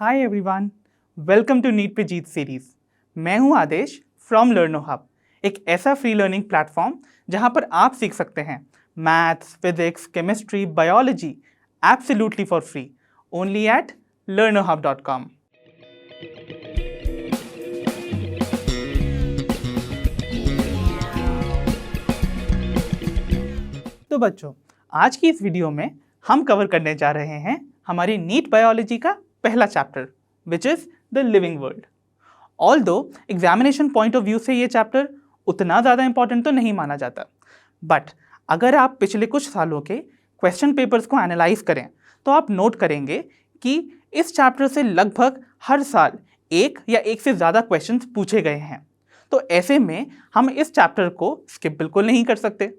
Hi everyone, welcome to NEET पे जीत series. मैं हूं आदेश फ्रॉम लर्नो हब, एक ऐसा फ्री लर्निंग प्लेटफॉर्म जहां पर आप सीख सकते हैं maths, physics, chemistry, biology absolutely for free, only at learnohub.com। तो बच्चों, आज की इस वीडियो में हम कवर करने जा रहे हैं हमारी नीट बायोलॉजी का पहला chapter, which is the living world. Although examination point of view से ये चैप्टर उतना ज़्यादा इंपॉर्टेंट तो नहीं माना जाता, बट अगर आप पिछले कुछ सालों के क्वेश्चन पेपर्स को एनालाइज करें तो आप नोट करेंगे कि इस चैप्टर से लगभग हर साल एक या एक से ज़्यादा क्वेश्चंस पूछे गए हैं। तो ऐसे में हम इस चैप्टर को स्किप बिल्कुल नहीं कर सकते।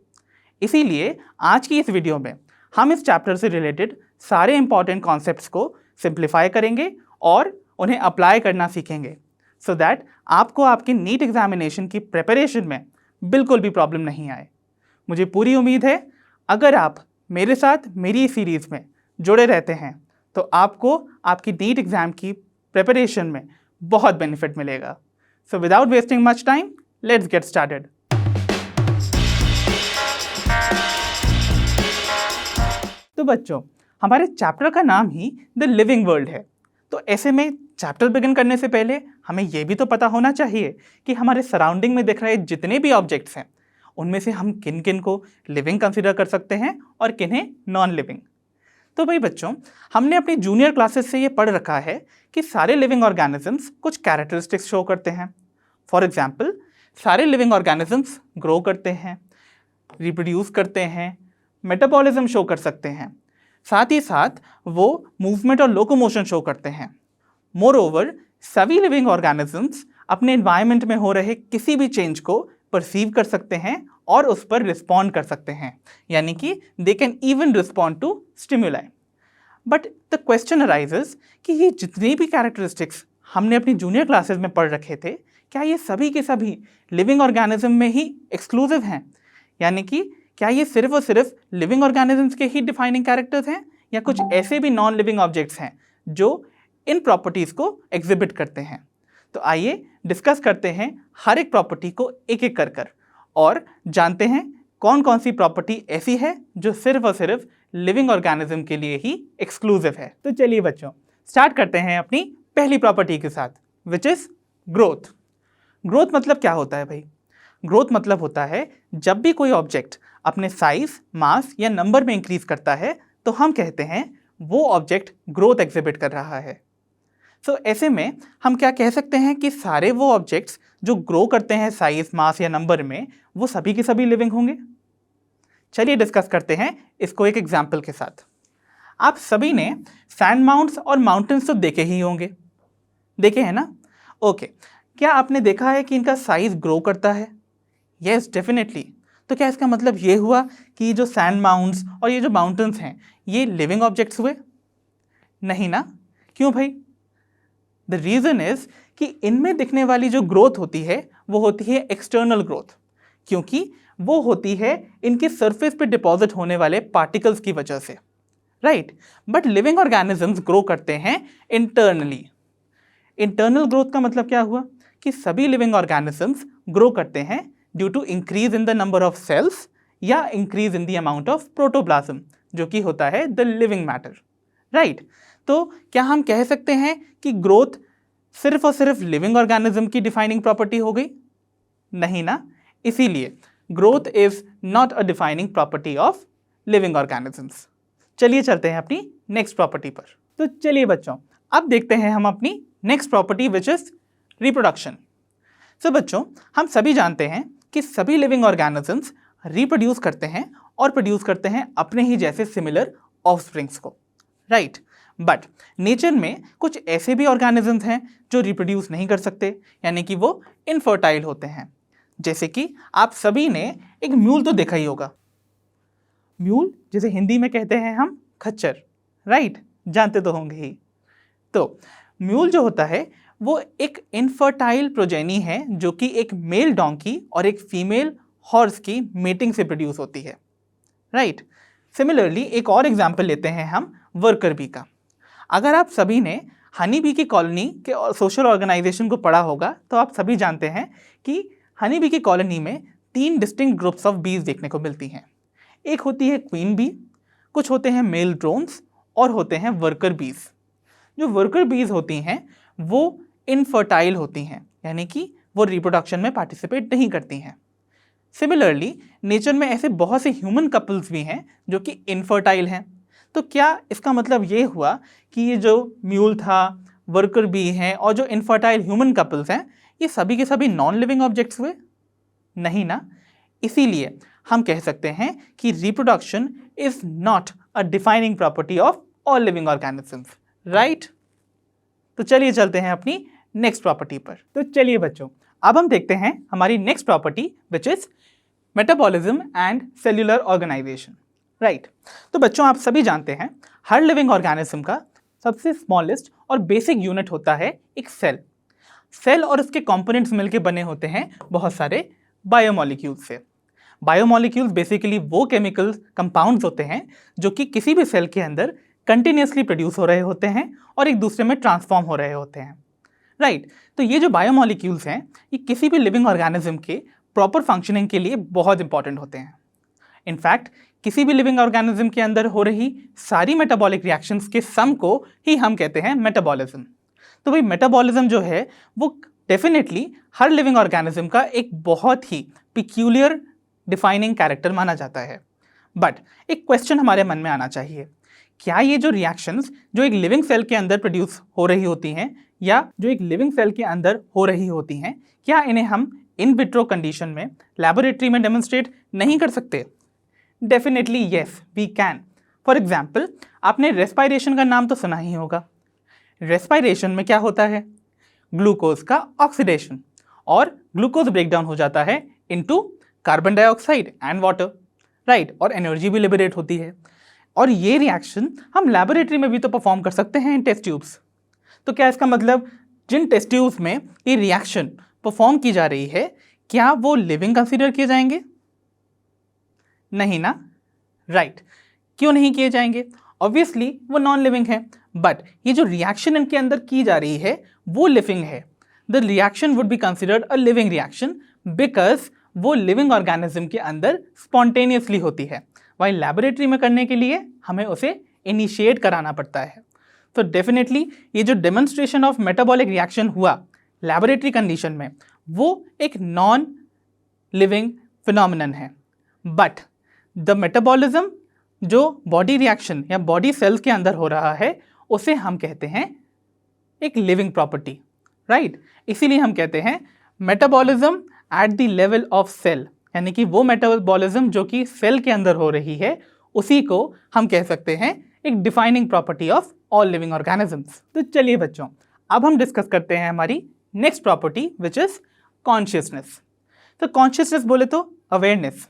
इसीलिए आज की इस वीडियो में हम इस चैप्टर से रिलेटेड सारे इंपॉर्टेंट कॉन्सेप्ट्स को सिंप्लीफाई करेंगे और उन्हें अप्लाई करना सीखेंगे, सो दैट आपको आपकी नीट एग्जामिनेशन की प्रिपरेशन में बिल्कुल भी प्रॉब्लम नहीं आए। मुझे पूरी उम्मीद है अगर आप मेरे साथ मेरी सीरीज़ में जुड़े रहते हैं तो आपको आपकी नीट एग्ज़ाम की प्रिपरेशन में बहुत बेनिफिट मिलेगा। So without wasting much time, let's get started. तो बच्चों, हमारे चैप्टर का नाम ही द लिविंग वर्ल्ड है, तो ऐसे में चैप्टर बिगिन करने से पहले हमें यह भी तो पता होना चाहिए कि हमारे सराउंडिंग में दिख रहे जितने भी ऑब्जेक्ट्स हैं उनमें से हम किन किन को लिविंग कंसिडर कर सकते हैं और किन्हें नॉन लिविंग। तो भाई बच्चों, हमने अपनी जूनियर क्लासेस से ये पढ़ रखा है कि सारे लिविंग ऑर्गेनिजम्स कुछ कैरेक्टरिस्टिक्स शो करते हैं। फॉर एग्जाम्पल, सारे लिविंग ऑर्गेनिजम्स ग्रो करते हैं, रिप्रोड्यूस करते हैं, मेटाबॉलिज्म शो कर सकते हैं, साथ ही साथ वो मूवमेंट और लोकोमोशन शो करते हैं। मोरओवर, सभी लिविंग ऑर्गेनिजम्स अपने एनवायरनमेंट में हो रहे किसी भी चेंज को परसीव कर सकते हैं और उस पर रिस्पॉन्ड कर सकते हैं, यानी कि they can even respond to stimuli. But the question arises कि ये जितनी भी कैरेक्टरिस्टिक्स हमने अपनी जूनियर क्लासेस में पढ़ रखे थे, क्या ये सभी के सभी लिविंग ऑर्गेनिज्म में ही एक्सक्लूसिव हैं, यानी कि क्या ये सिर्फ और सिर्फ लिविंग ऑर्गेनिजम्स के ही डिफाइनिंग कैरेक्टर्स हैं या कुछ ऐसे भी नॉन लिविंग ऑब्जेक्ट्स हैं जो इन प्रॉपर्टीज़ को एग्जिबिट करते हैं। तो आइए डिस्कस करते हैं हर एक प्रॉपर्टी को एक एक कर और जानते हैं कौन कौन सी प्रॉपर्टी ऐसी है जो सिर्फ और सिर्फ लिविंग ऑर्गेनिज्म के लिए ही एक्सक्लूसिव है। तो चलिए बच्चों, स्टार्ट करते हैं अपनी पहली प्रॉपर्टी के साथ, विच इज़ ग्रोथ। ग्रोथ मतलब क्या होता है भाई? ग्रोथ मतलब होता है जब भी कोई ऑब्जेक्ट अपने साइज, मास या नंबर में इंक्रीज करता है तो हम कहते हैं वो ऑब्जेक्ट ग्रोथ एग्जिबिट कर रहा है। सो ऐसे में हम क्या कह सकते हैं कि सारे वो ऑब्जेक्ट्स जो ग्रो करते हैं साइज, मास या नंबर में, वो सभी के सभी लिविंग होंगे। चलिए डिस्कस करते हैं इसको एक एग्जाम्पल के साथ। आप सभी ने सैंड माउंट्स और माउंटेन्स तो देखे ही होंगे, देखे हैं ना? ओके, क्या आपने देखा है कि इनका साइज ग्रो करता है? Yes, definitely. तो क्या इसका मतलब ये हुआ कि जो सैंड माउंट्स और ये जो माउंटेन्स हैं ये लिविंग ऑब्जेक्ट्स हुए? नहीं ना। क्यों भाई? द रीज़न इज कि इनमें दिखने वाली जो ग्रोथ होती है वो होती है एक्सटर्नल ग्रोथ, क्योंकि वो होती है इनके सरफेस पे डिपॉजिट होने वाले पार्टिकल्स की वजह से, right? But living organisms grow करते हैं इंटरनली। इंटरनल ग्रोथ का मतलब क्या हुआ कि सभी लिविंग ऑर्गेनिजम्स ग्रो करते हैं due to increase in the number of cells या increase in the amount of protoplasm, जो कि होता है द लिविंग मैटर, राइट? तो क्या हम कह सकते हैं कि ग्रोथ सिर्फ और सिर्फ लिविंग ऑर्गेनिज्म की डिफाइनिंग प्रॉपर्टी हो गई? नहीं ना। इसीलिए growth is not a defining property of living organisms. चलिए चलते हैं अपनी नेक्स्ट प्रॉपर्टी पर। तो चलिए बच्चों, अब देखते हैं हम अपनी next property, which is reproduction. So बच्चों, हम सभी जानते हैं कि सभी लिविंग ऑर्गेनिजम्स रिप्रोड्यूस करते हैं और प्रोड्यूस करते हैं अपने ही जैसे सिमिलर ऑफस्प्रिंग्स को, राइट? बट नेचर में कुछ ऐसे भी ऑर्गेनिजम्स हैं जो रिप्रोड्यूस नहीं कर सकते, यानी कि वो इनफर्टाइल होते हैं। जैसे कि आप सभी ने एक म्यूल तो देखा ही होगा। म्यूल जिसे हिंदी में कहते हैं हम खच्चर, राइट? जानते तो होंगे ही। तो म्यूल जो होता है वो एक इनफर्टाइल प्रोजेनी है जो कि एक मेल डोंकी और एक फीमेल हॉर्स की मेटिंग से प्रोड्यूस होती है, राइट? सिमिलरली एक और एग्जाम्पल लेते हैं हम वर्कर बी का। अगर आप सभी ने हनी बी की कॉलोनी के सोशल ऑर्गेनाइजेशन को पढ़ा होगा तो आप सभी जानते हैं कि हनी बी की कॉलोनी में 3 डिस्टिंक्ट ग्रुप्स ऑफ बीज देखने को मिलती हैं। एक होती है क्वीन बी, कुछ होते हैं मेल ड्रोन्स और होते हैं वर्कर बीज। जो वर्कर बीज होती हैं वो इनफर्टाइल होती हैं, यानी कि वो रिप्रोडक्शन में पार्टिसिपेट नहीं करती हैं। सिमिलरली नेचर में ऐसे बहुत से ह्यूमन कपल्स भी हैं जो कि इनफर्टाइल हैं। तो क्या इसका मतलब ये हुआ कि ये जो म्यूल था, वर्कर बी हैं और जो इनफर्टाइल ह्यूमन कपल्स हैं ये सभी के सभी नॉन लिविंग ऑब्जेक्ट्स हुए? नहीं ना। इसीलिए हम कह सकते हैं कि reproduction is not a defining property of all living organisms, right? तो चलिए चलते हैं अपनी नेक्स्ट प्रॉपर्टी पर। तो चलिए बच्चों, अब हम देखते हैं हमारी next property which is metabolism and cellular organisation, right? तो बच्चों आप सभी जानते हैं हर लिविंग ऑर्गेनिज्म का सबसे स्मॉलेस्ट और बेसिक यूनिट होता है एक सेल। सेल और उसके कंपोनेंट्स मिलकर बने होते हैं बहुत सारे बायोमॉलिक्यूल्स से। बायोमॉलिक्यूल्स बेसिकली वो केमिकल कंपाउंड्स होते हैं जो कि किसी भी सेल के अंदर कंटिन्यूसली प्रोड्यूस हो रहे होते हैं और एक दूसरे में ट्रांसफॉर्म हो रहे होते हैं, राइट? तो ये जो बायोमॉलिक्यूल्स हैं ये किसी भी लिविंग ऑर्गेनिज्म के प्रॉपर फंक्शनिंग के लिए बहुत इंपॉर्टेंट होते हैं। इनफैक्ट किसी भी लिविंग ऑर्गेनिज्म के अंदर हो रही सारी मेटाबॉलिक रिएक्शंस के सम को ही हम कहते हैं मेटाबॉलिज्म। तो भाई मेटाबॉलिज्म जो है वो डेफिनेटली हर लिविंग ऑर्गेनिज्म का एक बहुत ही पिक्यूलियर डिफाइनिंग कैरेक्टर माना जाता है। बट एक क्वेश्चन हमारे मन में आना चाहिए, क्या ये जो रिएक्शंस जो एक लिविंग सेल के अंदर प्रोड्यूस हो रही होती हैं या जो एक लिविंग सेल के अंदर हो रही होती हैं, क्या इन्हें हम इन विट्रो कंडीशन में लैबोरेटरी में डेमोन्स्ट्रेट नहीं कर सकते? Definitely yes we can. For example आपने रेस्पायरेशन का नाम तो सुना ही होगा। रेस्पायरेशन में क्या होता है? ग्लूकोज का ऑक्सीडेशन, और ग्लूकोज ब्रेकडाउन हो जाता है into carbon dioxide and water, right? और एनर्जी भी लिबरेट होती है। और ये रिएक्शन हम लैबोरेटरी में भी तो परफॉर्म कर सकते हैं इन टेस्ट ट्यूब्स। तो क्या इसका मतलब जिन टेस्ट ट्यूब्स में ये रिएक्शन परफॉर्म की जा रही है क्या वो लिविंग कंसीडर किए जाएंगे? नहीं ना, राइट? क्यों नहीं किए जाएंगे? ऑब्वियसली वो नॉन लिविंग है, बट ये जो रिएक्शन इनके अंदर की जा रही है वो लिविंग है। The reaction would be considered a living reaction because वो लिविंग ऑर्गेनिज्म के अंदर स्पॉन्टेनियसली होती है, वहीं लैबोरेटरी में करने के लिए हमें उसे इनिशिएट कराना पड़ता है। तो डेफिनेटली ये जो डेमोन्स्ट्रेशन ऑफ मेटाबॉलिक रिएक्शन हुआ लैबोरेटरी कंडीशन में वो एक नॉन लिविंग फिनोमिनन है। बट द मेटाबॉलिज्म जो बॉडी रिएक्शन या बॉडी सेल्स के अंदर हो रहा है उसे हम कहते हैं एक लिविंग प्रॉपर्टी, राइट? इसीलिए हम कहते हैं metabolism at the level of cell, यानी कि वो मेटाबॉलिज्म जो कि सेल के अंदर हो रही है उसी को हम कह सकते हैं एक defining property of all living organisms. तो चलिए बच्चों, अब हम डिस्कस करते हैं हमारी next property which is consciousness. तो कॉन्शियसनेस बोले तो अवेयरनेस।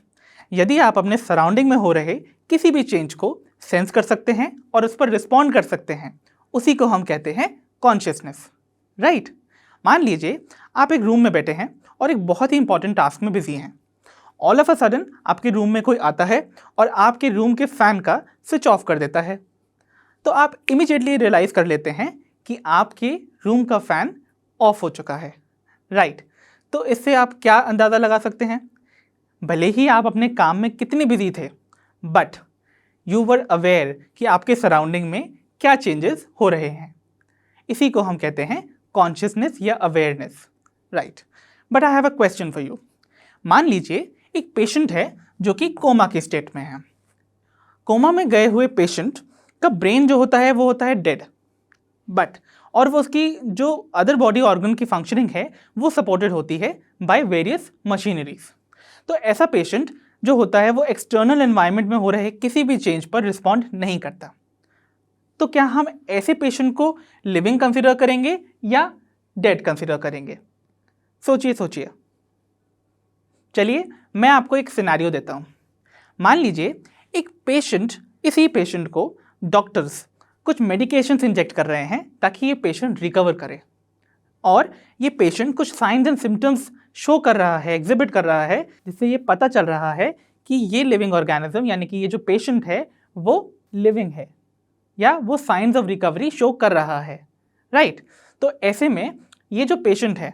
यदि आप अपने सराउंडिंग में हो रहे किसी भी चेंज को सेंस कर सकते हैं और उस पर रिस्पॉन्ड कर सकते हैं, उसी को हम कहते हैं कॉन्शियसनेस, राइट? मान लीजिए आप एक रूम में बैठे हैं और एक बहुत ही इंपॉर्टेंट टास्क में बिजी हैं। ऑल ऑफ अ सडन आपके रूम में कोई आता है और आपके रूम के फैन का स्विच ऑफ कर देता है। तो आप इमीडिएटली रियलाइज कर लेते हैं कि आपके रूम का फैन ऑफ हो चुका है, राइट? तो इससे आप क्या अंदाज़ा लगा सकते हैं? भले ही आप अपने काम में कितने बिजी थे बट यू वर अवेयर कि आपके सराउंडिंग में क्या चेंजेस हो रहे हैं। इसी को हम कहते हैं कॉन्शियसनेस या awareness, right? But I have a question for you. मान लीजिए एक पेशेंट है जो कि कोमा के स्टेट में है। कोमा में गए हुए पेशेंट का ब्रेन जो होता है वो होता है डेड, बट और वो उसकी जो अदर बॉडी ऑर्गन की फंक्शनिंग है वो सपोर्टेड होती है बाय वेरियस मशीनरीज। तो ऐसा पेशेंट जो होता है वो एक्सटर्नल एनवायरनमेंट में हो रहे किसी भी चेंज पर रिस्पॉन्ड नहीं करता। तो क्या हम ऐसे पेशेंट को लिविंग कंसिडर करेंगे या डेड कंसिडर करेंगे? सोचिए सोचिए। चलिए मैं आपको एक सिनेरियो देता हूँ। मान लीजिए एक पेशेंट, इसी पेशेंट को डॉक्टर्स कुछ मेडिकेशंस इंजेक्ट कर रहे हैं ताकि ये पेशेंट रिकवर करे, और ये पेशेंट कुछ साइंस एंड सिम्टम्स शो कर रहा है, एग्जिबिट कर रहा है, जिससे ये पता चल रहा है कि ये लिविंग ऑर्गेनिज्म यानी कि ये जो पेशेंट है वो लिविंग है या वो साइंस ऑफ रिकवरी शो कर रहा है, राइट। तो ऐसे में ये जो पेशेंट है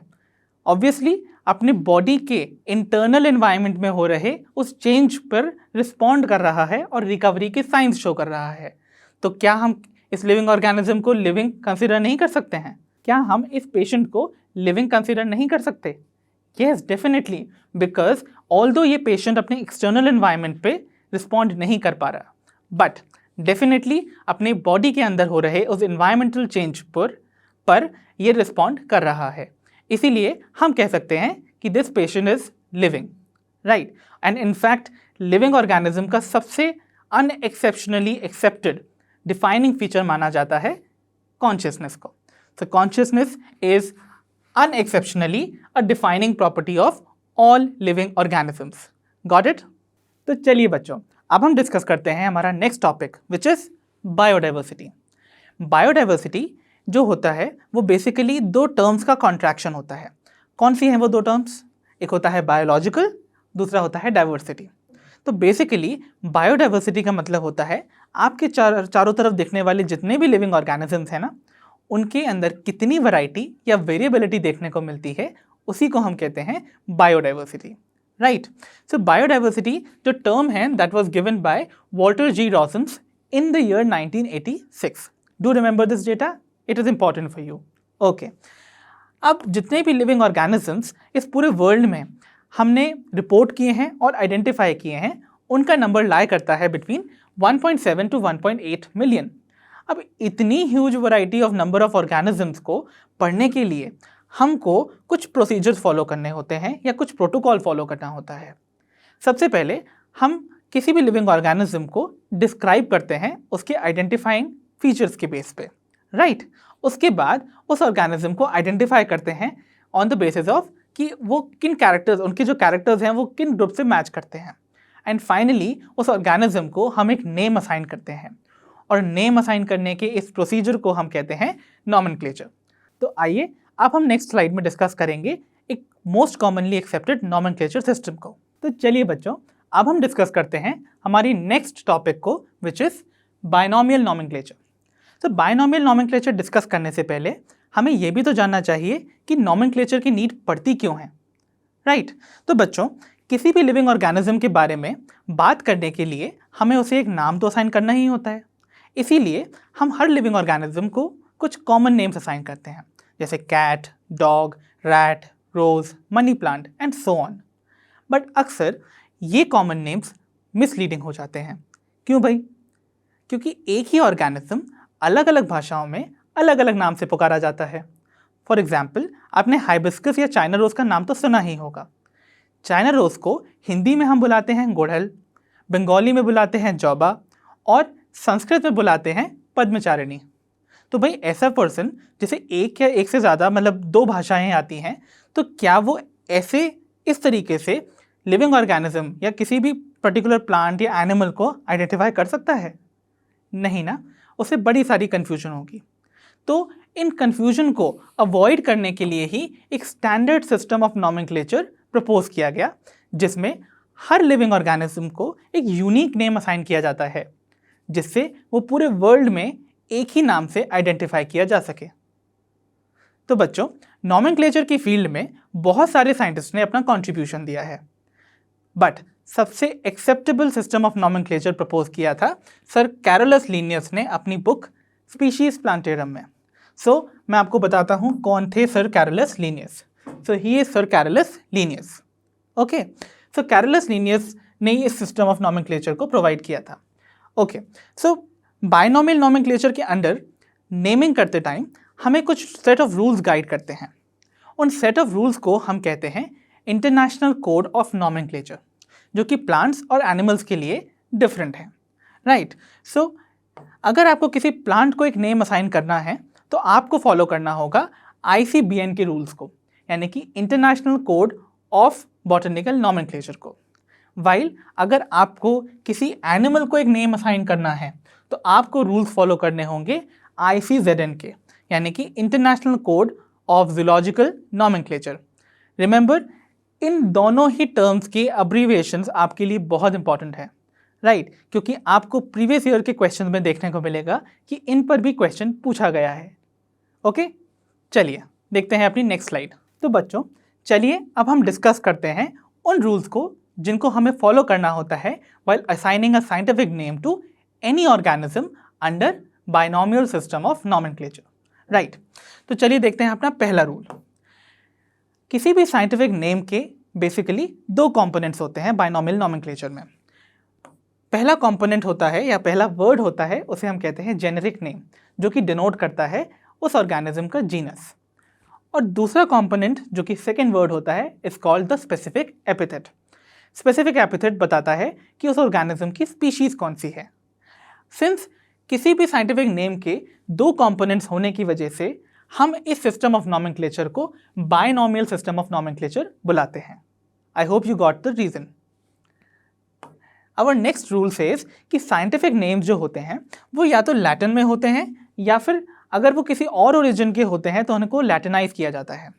ऑब्वियसली अपने बॉडी के इंटरनल एनवायरनमेंट में हो रहे उस चेंज पर रिस्पॉन्ड कर रहा है और रिकवरी के साइंस शो कर रहा है। तो क्या हम इस लिविंग ऑर्गेनिज्म को लिविंग कंसिडर नहीं कर सकते हैं? क्या हम इस पेशेंट को लिविंग कंसिडर नहीं कर सकते? यस, डेफिनेटली, बिकॉज ऑल्दो ये पेशेंट अपने एक्सटर्नल एनवायरनमेंट पे रिस्पॉन्ड नहीं कर पा रहा, बट डेफिनेटली अपने बॉडी के अंदर हो रहे उस इन्वायरमेंटल चेंज पर ये रिस्पॉन्ड कर रहा है। इसीलिए हम कह सकते हैं कि this patient is living, right. And in fact living organism का सबसे अनएक्सेप्शनली एक्सेप्टेड डिफाइनिंग फीचर माना जाता है कॉन्शियसनेस को। So consciousness is unexceptionally a defining property of all living organisms. Got it? तो चलिए बच्चों, अब हम डिस्कस करते हैं हमारा next topic which is biodiversity. Biodiversity जो होता है वो बेसिकली दो टर्म्स का कॉन्ट्रैक्शन होता है। कौन सी हैं वो दो टर्म्स? एक होता है बायोलॉजिकल, दूसरा होता है डाइवर्सिटी। तो बेसिकली बायोडाइवर्सिटी का मतलब होता है आपके चारों तरफ दिखने वाले जितने भी लिविंग ऑर्गेनिजम्स हैं ना, उनके अंदर कितनी वैरायटी या वेरिएबिलिटी देखने को मिलती है, उसी को हम कहते हैं बायोडाइवर्सिटी, राइट। सो बायोडाइवर्सिटी जो टर्म है that was given by Walter G Rosen in the year 1986। Do remember this data, it is important for you. Okay, अब जितने भी लिविंग ऑर्गेनिजम्स इस पूरे वर्ल्ड में हमने रिपोर्ट किए हैं और आइडेंटिफाई किए हैं, उनका नंबर लाई करता है बिटवीन 1.7 टू 1.8 मिलियन। अब इतनी huge variety of number of organisms को पढ़ने के लिए हमको कुछ प्रोसीजर्स फॉलो करने होते हैं या कुछ प्रोटोकॉल फॉलो करना होता है। सबसे पहले हम किसी भी लिविंग ऑर्गेनिज्म को डिस्क्राइब करते हैं उसके आइडेंटिफाइंग फीचर्स के बेस पे, राइट। उसके बाद उस ऑर्गेनिज्म को आइडेंटिफाई करते हैं ऑन द बेसिस ऑफ कि वो किन कैरेक्टर्स, उनके जो कैरेक्टर्स हैं वो किन ग्रुप से मैच करते हैं, एंड फाइनली उस ऑर्गेनिज्म को हम एक नेम असाइन करते हैं, और नेम असाइन करने के इस प्रोसीजर को हम कहते हैं नॉमेनक्लेचर। तो आइए अब हम नेक्स्ट स्लाइड में डिस्कस करेंगे एक most commonly accepted nomenclature system को। तो चलिए बच्चों, अब हम डिस्कस करते हैं हमारी नेक्स्ट टॉपिक को विच इज बायनॉमियल नॉमेनक्लेचर। तो बायनॉमियल नॉमेनक्लेचर डिस्कस करने से पहले हमें यह भी तो जानना चाहिए कि नॉमेनक्लेचर की नीड पड़ती क्यों है, राइट। तो बच्चों, किसी भी लिविंग ऑर्गेनिज्म के बारे में बात करने के लिए हमें उसे एक नाम तो असाइन करना ही होता है। इसीलिए हम हर लिविंग ऑर्गेनिज्म को कुछ कॉमन नेम्स असाइन करते हैं, जैसे cat, dog, rat, rose, money plant and so on. But अक्सर ये कॉमन नेम्स मिसलीडिंग हो जाते हैं। क्यों भाई? क्योंकि एक ही ऑर्गेनिज्म अलग अलग भाषाओं में अलग अलग नाम से पुकारा जाता है। फॉर एग्जाम्पल, आपने हाइबिस्कस या चाइना रोज का नाम तो सुना ही होगा। चाइना रोज को हिंदी में हम बुलाते हैं गुड़हल, बंगाली में बुलाते हैं जौबा, और संस्कृत में बुलाते हैं पद्मचारिणी। तो भाई ऐसा पर्सन जिसे एक या एक से ज़्यादा मतलब दो भाषाएं आती हैं, तो क्या वो ऐसे इस तरीके से लिविंग ऑर्गेनिज्म या किसी भी पर्टिकुलर प्लांट या एनिमल को आइडेंटिफाई कर सकता है? नहीं ना, उसे बड़ी सारी कन्फ्यूजन होगी। तो इन कन्फ्यूजन को अवॉइड करने के लिए ही एक standard system of nomenclature propose किया गया, जिसमें हर लिविंग ऑर्गेनिज्म को एक यूनिक नेम असाइन किया जाता है, जिससे वो पूरे वर्ल्ड में एक ही नाम से आइडेंटिफाई किया जा सके। तो बच्चों, नॉमेनक्लेचर की फील्ड में बहुत सारे साइंटिस्ट ने अपना कंट्रीब्यूशन दिया है, बट सबसे acceptable system of nomenclature propose किया था सर कैरोलस लीनियस ने अपनी बुक स्पीशीज प्लांटेरम में। सो मैं आपको बताता हूँ कौन थे sir Carolus Linnaeus. So he is sir Carolus Linnaeus. Okay, so Carolus Linnaeus ने इस सिस्टम ऑफ नॉमेनक्लेचर को प्रोवाइड किया था। ओके, सो बायनॉमियल नॉमेनक्लेचर के अंडर नेमिंग करते टाइम हमें कुछ सेट ऑफ रूल्स गाइड करते हैं। उन सेट ऑफ रूल्स को हम कहते हैं इंटरनेशनल कोड ऑफ नॉमेनक्लेचर, जो कि प्लांट्स और एनिमल्स के लिए डिफरेंट है, राइट। सो अगर आपको किसी प्लांट को एक नेम असाइन करना है तो आपको फॉलो करना होगा ICBN के रूल्स को, यानी कि international code of botanical nomenclature को। वाइल अगर आपको किसी एनिमल को एक नेम असाइन करना है तो आपको रूल्स फॉलो करने होंगे ICZN के, यानी कि international code of zoological nomenclature. Remember, इन दोनों ही टर्म्स के अब्रीविएशंस आपके लिए बहुत इंपॉर्टेंट है, राइट, क्योंकि आपको प्रीवियस ईयर के क्वेश्चन में देखने को मिलेगा कि इन पर भी क्वेश्चन पूछा गया है। ओके, चलिए देखते हैं अपनी नेक्स्ट स्लाइड। तो बच्चों चलिए अब हम डिस्कस करते हैं उन रूल्स को जिनको हमें फॉलो करना होता है while assigning a scientific name to any organism under binomial system of nomenclature, right. तो चलिए देखते हैं अपना पहला रूल। किसी भी साइंटिफिक नेम के बेसिकली दो कंपोनेंट्स होते हैं बाइनोमियल नोमेनक्लेचर में। पहला कंपोनेंट होता है या पहला वर्ड होता है उसे हम कहते हैं जेनेरिक नेम, जो कि डिनोट करता है उस ऑर्गेनिज्म का जीनस। और दूसरा कंपोनेंट जो कि सेकेंड वर्ड होता है is called the specific epithet. Specific epithet बताता है कि उस ऑर्गेनिज्म की स्पीशीज कौन सी है। सिंस किसी भी साइंटिफिक नेम के दो कंपोनेंट्स होने की वजह से हम इस सिस्टम ऑफ नोमेनक्लेचर को बाइनोमियल सिस्टम ऑफ नोमेनक्लेचर बुलाते हैं। I hope you got the reason. Our next rule says कि साइंटिफिक नेम्स जो होते हैं वो या तो लैटिन में होते हैं या फिर अगर वो किसी और ओरिजिन के होते हैं तो उनको लैटिनाइज किया जाता है।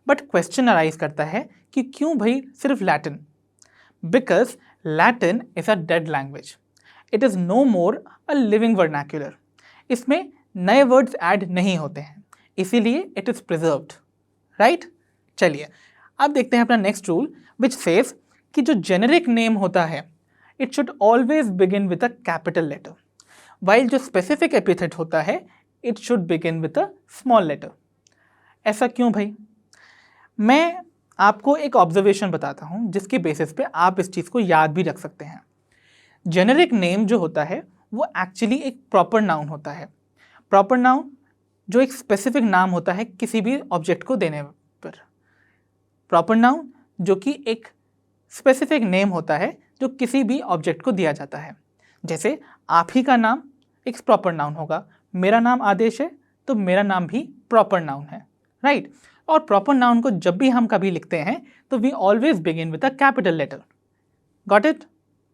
बट क्वेश्चन अराइज करता है कि क्यों भाई सिर्फ Latin? Because Latin is a dead language, it is no more a living vernacular. इसमें नए वर्ड्स ऐड नहीं होते हैं, इसीलिए इट इज़ प्रिजर्व्ड, राइट। चलिए अब देखते हैं अपना नेक्स्ट रूल विच सेज कि जो जेनेरिक नेम होता है it should always begin with a capital letter, while जो स्पेसिफिक एपिथेट होता है it should begin with a small letter. ऐसा क्यों भाई? मैं आपको एक ऑब्जर्वेशन बताता हूँ जिसके बेसिस पे आप इस चीज़ को याद भी रख सकते हैं। जेनेरिक नेम जो होता है वो एक्चुअली एक प्रॉपर नाउन होता है। प्रॉपर नाउन जो एक स्पेसिफिक नाम होता है किसी भी ऑब्जेक्ट को देने पर। प्रॉपर नाउन जो कि एक स्पेसिफिक नेम होता है जो किसी भी ऑब्जेक्ट को दिया जाता है। जैसे आप ही का नाम एक प्रॉपर नाउन होगा, मेरा नाम आदेश है तो मेरा नाम भी प्रॉपर नाउन है, राइट। और प्रॉपर नाउन को जब भी हम कभी लिखते हैं तो we always begin with a capital letter. Got it?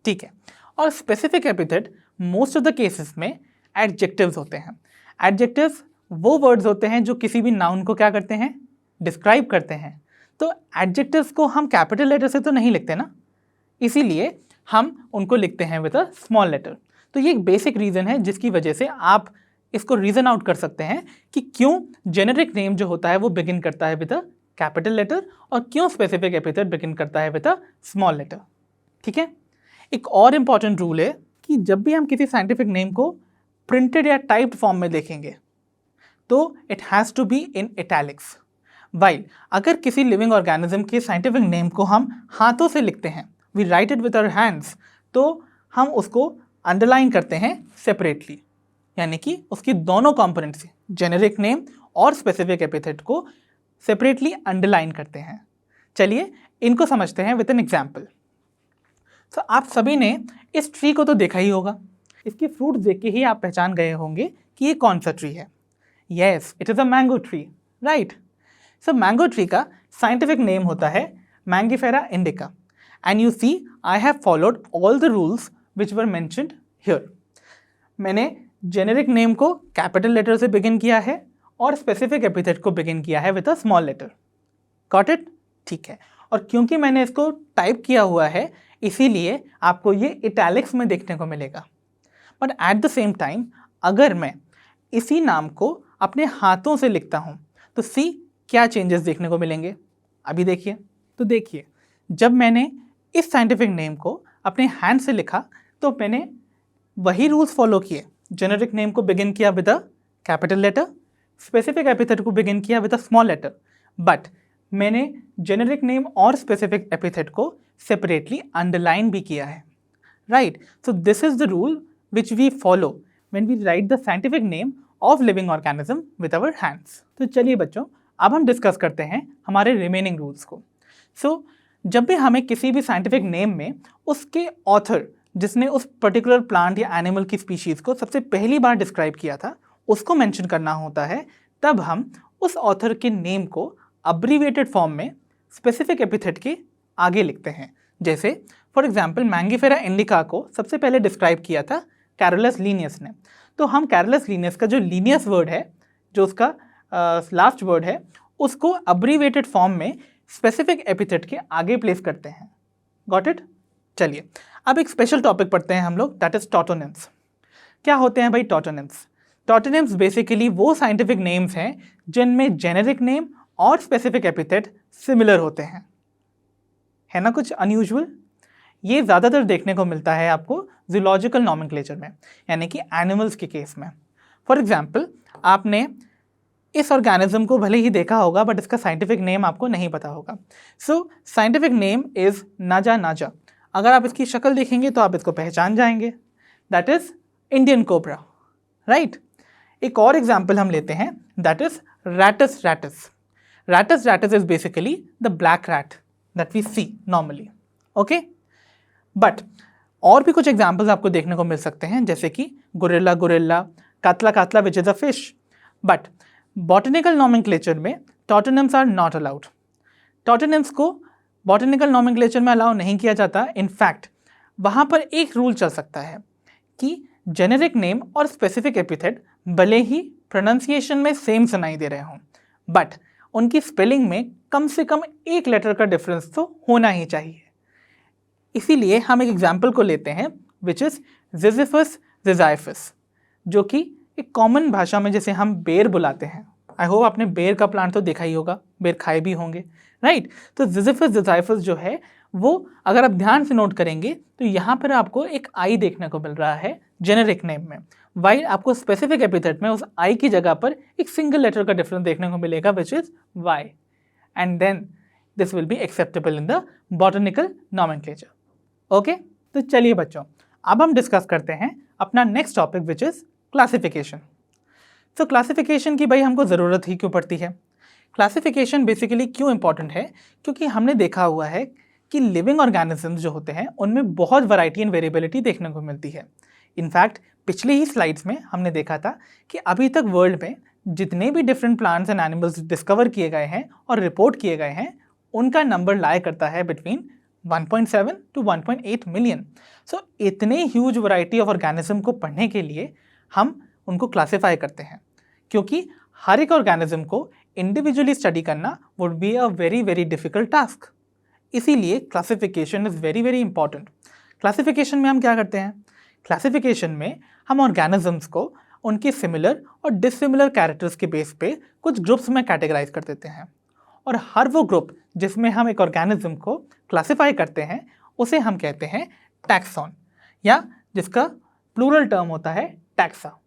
ठीक है। और specific epithet most of the cases में एडजेक्टिव्स होते हैं। एडजेक्टिव्स वो वर्ड्स होते हैं जो किसी भी नाउन को क्या करते हैं? डिस्क्राइब करते हैं। तो एडजेक्टिव्स को हम कैपिटल लेटर से तो नहीं लिखते ना, इसीलिए हम उनको लिखते हैं विद अ स्मॉल लेटर। तो ये एक बेसिक रीज़न है जिसकी वजह से आप इसको रीज़न आउट कर सकते हैं कि क्यों जेनेरिक नेम जो होता है वो बिगिन करता है विद अ कैपिटल लेटर और क्यों स्पेसिफिक एपिथेट बिगिन करता है विद अ स्मॉल लेटर। ठीक है। एक और इम्पॉर्टेंट रूल है कि जब भी हम किसी साइंटिफिक नेम को प्रिंटेड या टाइप्ड फॉर्म में देखेंगे तो it has to be in italics. While अगर किसी लिविंग ऑर्गेनिज्म के साइंटिफिक नेम को हम हाथों से लिखते हैं, we write it with our hands, तो हम उसको अंडरलाइन करते हैं सेपरेटली, यानी कि उसकी दोनों कंपोनेंट्स जेनेरिक नेम और स्पेसिफिक एपिथेट को सेपरेटली अंडरलाइन करते हैं। चलिए इनको समझते हैं विद एन एग्जाम्पल। तो आप सभी ने इस ट्री को तो देखा ही होगा, इसके फ्रूट देख के ही आप पहचान गए होंगे कि ये कौन सा ट्री है। Yes, it is a mango tree, right. So mango tree का साइंटिफिक नेम होता है Mangifera indica and you see I have followed all the rules which were mentioned here. मैंने जेनेरिक नेम को कैपिटल लेटर से begin किया है और specific epithet को बिगिन किया है with a small letter. Got it? ठीक है। और क्योंकि मैंने इसको टाइप किया हुआ है इसीलिए आपको ये इटैलिक्स में देखने को मिलेगा। But at the same time अगर मैं इसी नाम को अपने हाथों से लिखता हूँ तो सी क्या चेंजेस देखने को मिलेंगे। अभी देखिए। तो देखिए जब मैंने इस साइंटिफिक नेम को अपने हैंड से लिखा तो मैंने वही रूल्स फॉलो किए। जेनेरिक नेम को बिगिन किया with a capital letter, specific epithet को बिगिन किया with a small letter, but मैंने जेनेरिक नेम और स्पेसिफिक एपिथेट को सेपरेटली अंडरलाइन भी किया है, right. So this is the rule which we follow when we write the scientific name of living organism with our hands. तो चलिए बच्चों अब हम डिस्कस करते हैं हमारे रिमेनिंग रूल्स को। सो जब भी हमें किसी भी साइंटिफिक नेम में उसके ऑथर जिसने उस पर्टिकुलर प्लांट या एनिमल की स्पीशीज़ को सबसे पहली बार डिस्क्राइब किया था उसको मेंशन करना होता है, तब हम उस ऑथर के नेम को अब्रीविएटेड फॉर्म में स्पेसिफिक एपिथेट के आगे लिखते हैं। जैसे फॉर एग्जांपल मैंगीफेरा इंडिका को सबसे पहले डिस्क्राइब किया था कैरोलस लीनियस ने, तो हम कैरोलस लीनियस का जो लीनियस वर्ड है, जो उसका लास्ट वर्ड है, उसको अब्रीविएटेड फॉर्म में स्पेसिफिक एपिथेट के आगे प्लेस करते हैं। Got it? चलिए अब एक स्पेशल टॉपिक पढ़ते हैं हम लोग, दैट इज टॉटोनिम्स। क्या होते हैं भाई टॉटोनिम्स? टॉटोनिम्स बेसिकली वो साइंटिफिक नेम्स हैं जिनमें जेनेरिक नेम और स्पेसिफिक एपिथेट सिमिलर होते हैं। है ना कुछ अनयूजुअल? ये ज़्यादातर देखने को मिलता है आपको जूलॉजिकल नॉमेनक्लेचर में, यानी कि एनिमल्स के केस में। फॉर एग्जाम्पल, आपने इस ऑर्गेनिज्म को भले ही देखा होगा बट इसका साइंटिफिक नेम आपको नहीं पता होगा। सो साइंटिफिक नेम इज़ नाजा नाजा। अगर आप इसकी शक्ल देखेंगे तो आप इसको पहचान जाएंगे, that is Indian cobra, right. एक और एग्जाम्पल हम लेते हैं, that is Rattus Rattus. Rattus rattus is basically the black rat that we see normally, okay. But और भी कुछ एग्जाम्पल्स आपको देखने को मिल सकते हैं, जैसे कि gorilla gorilla, catla catla which is a fish. But botanical nomenclature में टॉटोनिम्स आर नॉट अलाउड। टॉटोनिम्स को बॉटनिकल नॉमेनक्लेचर में अलाउ नहीं किया जाता। इनफैक्ट वहाँ पर एक रूल चल सकता है कि जेनेरिक नेम और स्पेसिफिक एपिथेट भले ही प्रोनाउंसिएशन में सेम सुनाई दे रहे हों, बट उनकी स्पेलिंग में कम से कम एक लेटर का डिफरेंस तो होना ही चाहिए। इसीलिए हम एक एग्जाम्पल को लेते हैं विच इज़ जिजिफस जिजाइफस, जो कि एक कॉमन भाषा में जैसे हम बेर बुलाते हैं। आई होप आपने बेर का प्लांट तो देखा ही होगा, बेर खाए भी होंगे, राइट। तो जिजिफस जिजाइफस जो है वो अगर आप ध्यान से नोट करेंगे तो यहाँ पर आपको एक आई देखने को मिल रहा है जेनेरिक नेम में, वाइल आपको स्पेसिफिक एपिथेट में उस आई की जगह पर एक सिंगल लेटर का डिफरेंस देखने को मिलेगा which is Y, and then this will be acceptable in the botanical nomenclature, okay. तो चलिए बच्चों, अब हम डिस्कस करते हैं अपना next topic which is classification. तो क्लासिफिकेशन की भाई हमको ज़रूरत ही क्यों पड़ती है? क्लासिफिकेशन बेसिकली क्यों इंपॉर्टेंट है? क्योंकि हमने देखा हुआ है कि लिविंग ऑर्गेनिजम्स जो होते हैं उनमें बहुत वैरायटी एंड वेरिएबिलिटी देखने को मिलती है। इनफैक्ट पिछले ही स्लाइड्स में हमने देखा था कि अभी तक वर्ल्ड में जितने भी different plants and animals discover किए गए हैं और रिपोर्ट किए गए हैं, उनका नंबर लाया करता है बिटवीन 1.7 to 1.8 मिलियन। सो इतने ह्यूज वैरायटी ऑफ ऑर्गेनिज्म को पढ़ने के लिए हम उनको क्लासिफाई करते हैं, क्योंकि हर एक ऑर्गेनिज्म को इंडिविजुअली स्टडी करना would be a very very difficult task. इसीलिए classification is very very important. Classification में हम क्या करते हैं? क्लासिफिकेशन में हम ऑर्गेनिजम्स को उनके सिमिलर और डिसिमिलर कैरेक्टर्स के बेस पे कुछ ग्रुप्स में कैटेगराइज कर देते हैं, और हर वो ग्रुप जिसमें हम एक ऑर्गेनिज्म को क्लासिफाई करते हैं उसे हम कहते हैं टैक्सॉन, या जिसका प्लूरल टर्म होता है टैक्सा।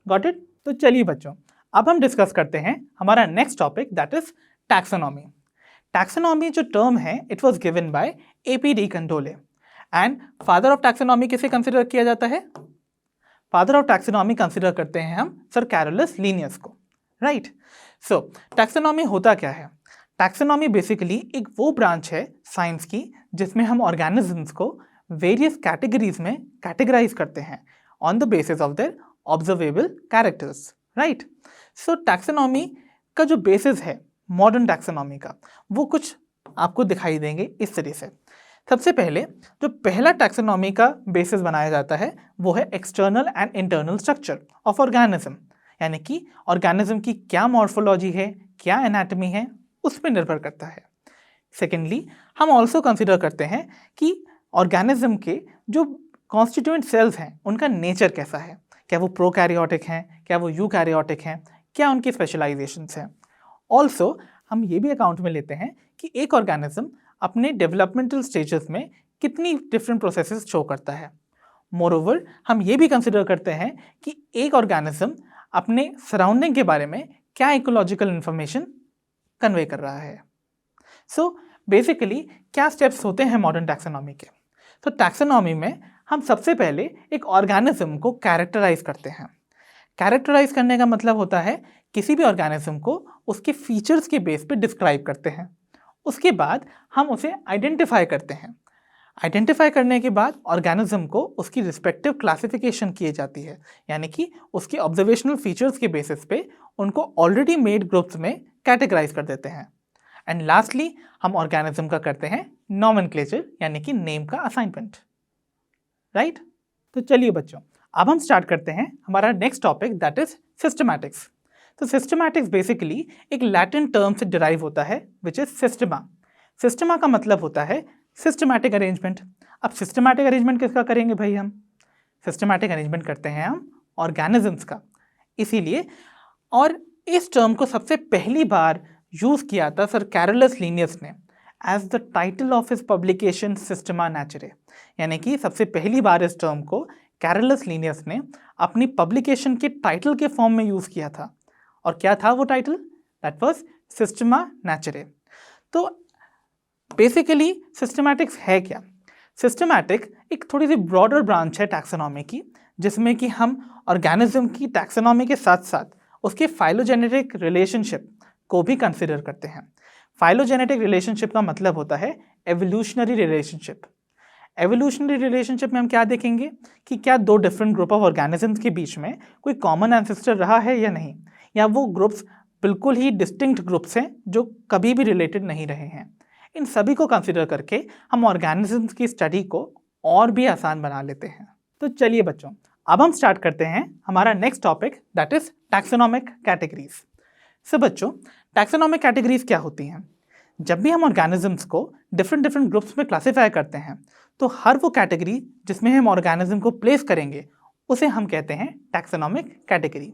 Got it? तो चलिए बच्चों, अब हम डिस्कस करते हैं हमारा next topic, that is taxonomy. Taxonomy जो टर्म है it was given by AP D कंडोले, and father of taxonomy किसे कंसिडर किया जाता है? फादर ऑफ टैक्सोनॉमी कंसिडर करते हैं हम सर कैरोलस लीनियस को, राइट। सो टैक्सोनॉमी होता क्या है? टैक्सोनॉमी बेसिकली एक वो ब्रांच है साइंस की जिसमें हम ऑर्गेनिजम्स को वेरियस कैटेगरीज में कैटेगराइज करते हैं on the basis of their observable characters, right. So taxonomy का जो बेसिस है मॉडर्न टैक्सोनॉमी का, वो कुछ आपको दिखाई देंगे इस तरह से। सबसे पहले जो पहला टैक्सोनॉमी का बेसिस बनाया जाता है वो है external and internal structure of organism, यानी कि ऑर्गेनिज्म की क्या मॉर्फोलॉजी है, क्या एनाटॉमी है, उस पर निर्भर करता है। सेकेंडली हम ऑल्सो कंसिडर करते हैं कि ऑर्गेनिज्म के जो कॉन्स्टिट्यूएंट सेल्स हैं उनका नेचर कैसा है, क्या वो प्रोकैरियोटिक हैं, क्या वो यूकैरियोटिक हैं, क्या उनकी स्पेशलाइजेशंस हैं। ऑल्सो हम ये भी अकाउंट में लेते हैं कि एक ऑर्गेनिज्म अपने डेवलपमेंटल स्टेजेस में कितनी डिफरेंट प्रोसेसेस शो करता है। मोरओवर हम ये भी कंसिडर करते हैं कि एक ऑर्गेनिज्म अपने सराउंडिंग के बारे में क्या इकोलॉजिकल इंफॉर्मेशन कन्वे कर रहा है। सो बेसिकली क्या स्टेप्स होते हैं मॉडर्न टैक्सोनॉमी के? तो टैक्सोनॉमी में हम सबसे पहले एक ऑर्गेनिज्म को कैरेक्टराइज करते हैं। कैरेक्टराइज करने का मतलब होता है किसी भी ऑर्गेनिज्म को उसके फीचर्स के बेस पे डिस्क्राइब करते हैं। उसके बाद हम उसे आइडेंटिफाई करते हैं। आइडेंटिफाई करने के बाद ऑर्गेनिज्म को उसकी रिस्पेक्टिव क्लासिफिकेशन की जाती है, यानी कि उसके ऑब्जर्वेशनल फीचर्स के बेसिस पे उनको ऑलरेडी मेड ग्रुप्स में कैटेगराइज कर देते हैं। एंड लास्टली हम ऑर्गेनिज्म का करते हैं नॉमेनक्लेचर, यानी कि नेम का असाइनमेंट, राइट। तो चलिए बच्चों, अब हम स्टार्ट करते हैं हमारा next topic, that is systematics. तो सिस्टमैटिक्स बेसिकली एक लैटिन टर्म से डिराइव होता है विच इज सिस्टमा। सिस्टमा का मतलब होता है सिस्टमैटिक अरेंजमेंट। अब सिस्टमैटिक अरेंजमेंट किसका करेंगे भाई? हम सिस्टमैटिक अरेंजमेंट करते हैं हम ऑर्गेनिजम्स का इसीलिए, और इस टर्म को सबसे पहली बार यूज़ किया था सर कैरोलस लीनियस ने as the title of his publication Systema Naturae, यानी कि सबसे पहली बार इस टर्म को कैरोलस लीनियस ने अपनी पब्लिकेशन के टाइटल के फॉर्म में यूज़ किया था। और क्या था वो टाइटल? That was Systema नेचुरे। तो बेसिकली सिस्टमैटिक्स है क्या? सिस्टमैटिक एक थोड़ी सी ब्रॉडर ब्रांच है टैक्सोनॉमी की, जिसमें कि हम ऑर्गेनिज्म की टैक्सोनॉमी के साथ साथ उसके फाइलोजेनेटिक रिलेशनशिप को भी कंसिडर करते हैं। फाइलोजेनेटिक रिलेशनशिप का मतलब होता है एवोल्यूशनरी रिलेशनशिप। एवोल्यूशनरी रिलेशनशिप में हम क्या देखेंगे कि क्या दो डिफरेंट ग्रुप ऑफ ऑर्गेनिजम्स के बीच में कोई कॉमन एंसेस्टर रहा है या नहीं, या वो ग्रुप्स बिल्कुल ही डिस्टिंक्ट ग्रुप्स हैं जो कभी भी रिलेटेड नहीं रहे हैं। इन सभी को कंसिडर करके हम ऑर्गेनिजम्स की स्टडी को और भी आसान बना लेते हैं। तो चलिए बच्चों, अब हम स्टार्ट करते हैं हमारा next topic, that is taxonomic categories. So बच्चों, टैक्सोनॉमिक कैटेगरीज क्या होती हैं? जब भी हम ऑर्गेनिजम्स को डिफरेंट डिफरेंट ग्रुप्स में क्लासीफाई करते हैं तो हर वो कैटेगरी जिसमें हम ऑर्गेनिज्म को प्लेस करेंगे उसे हम कहते हैं टैक्सोनॉमिक कैटेगरी।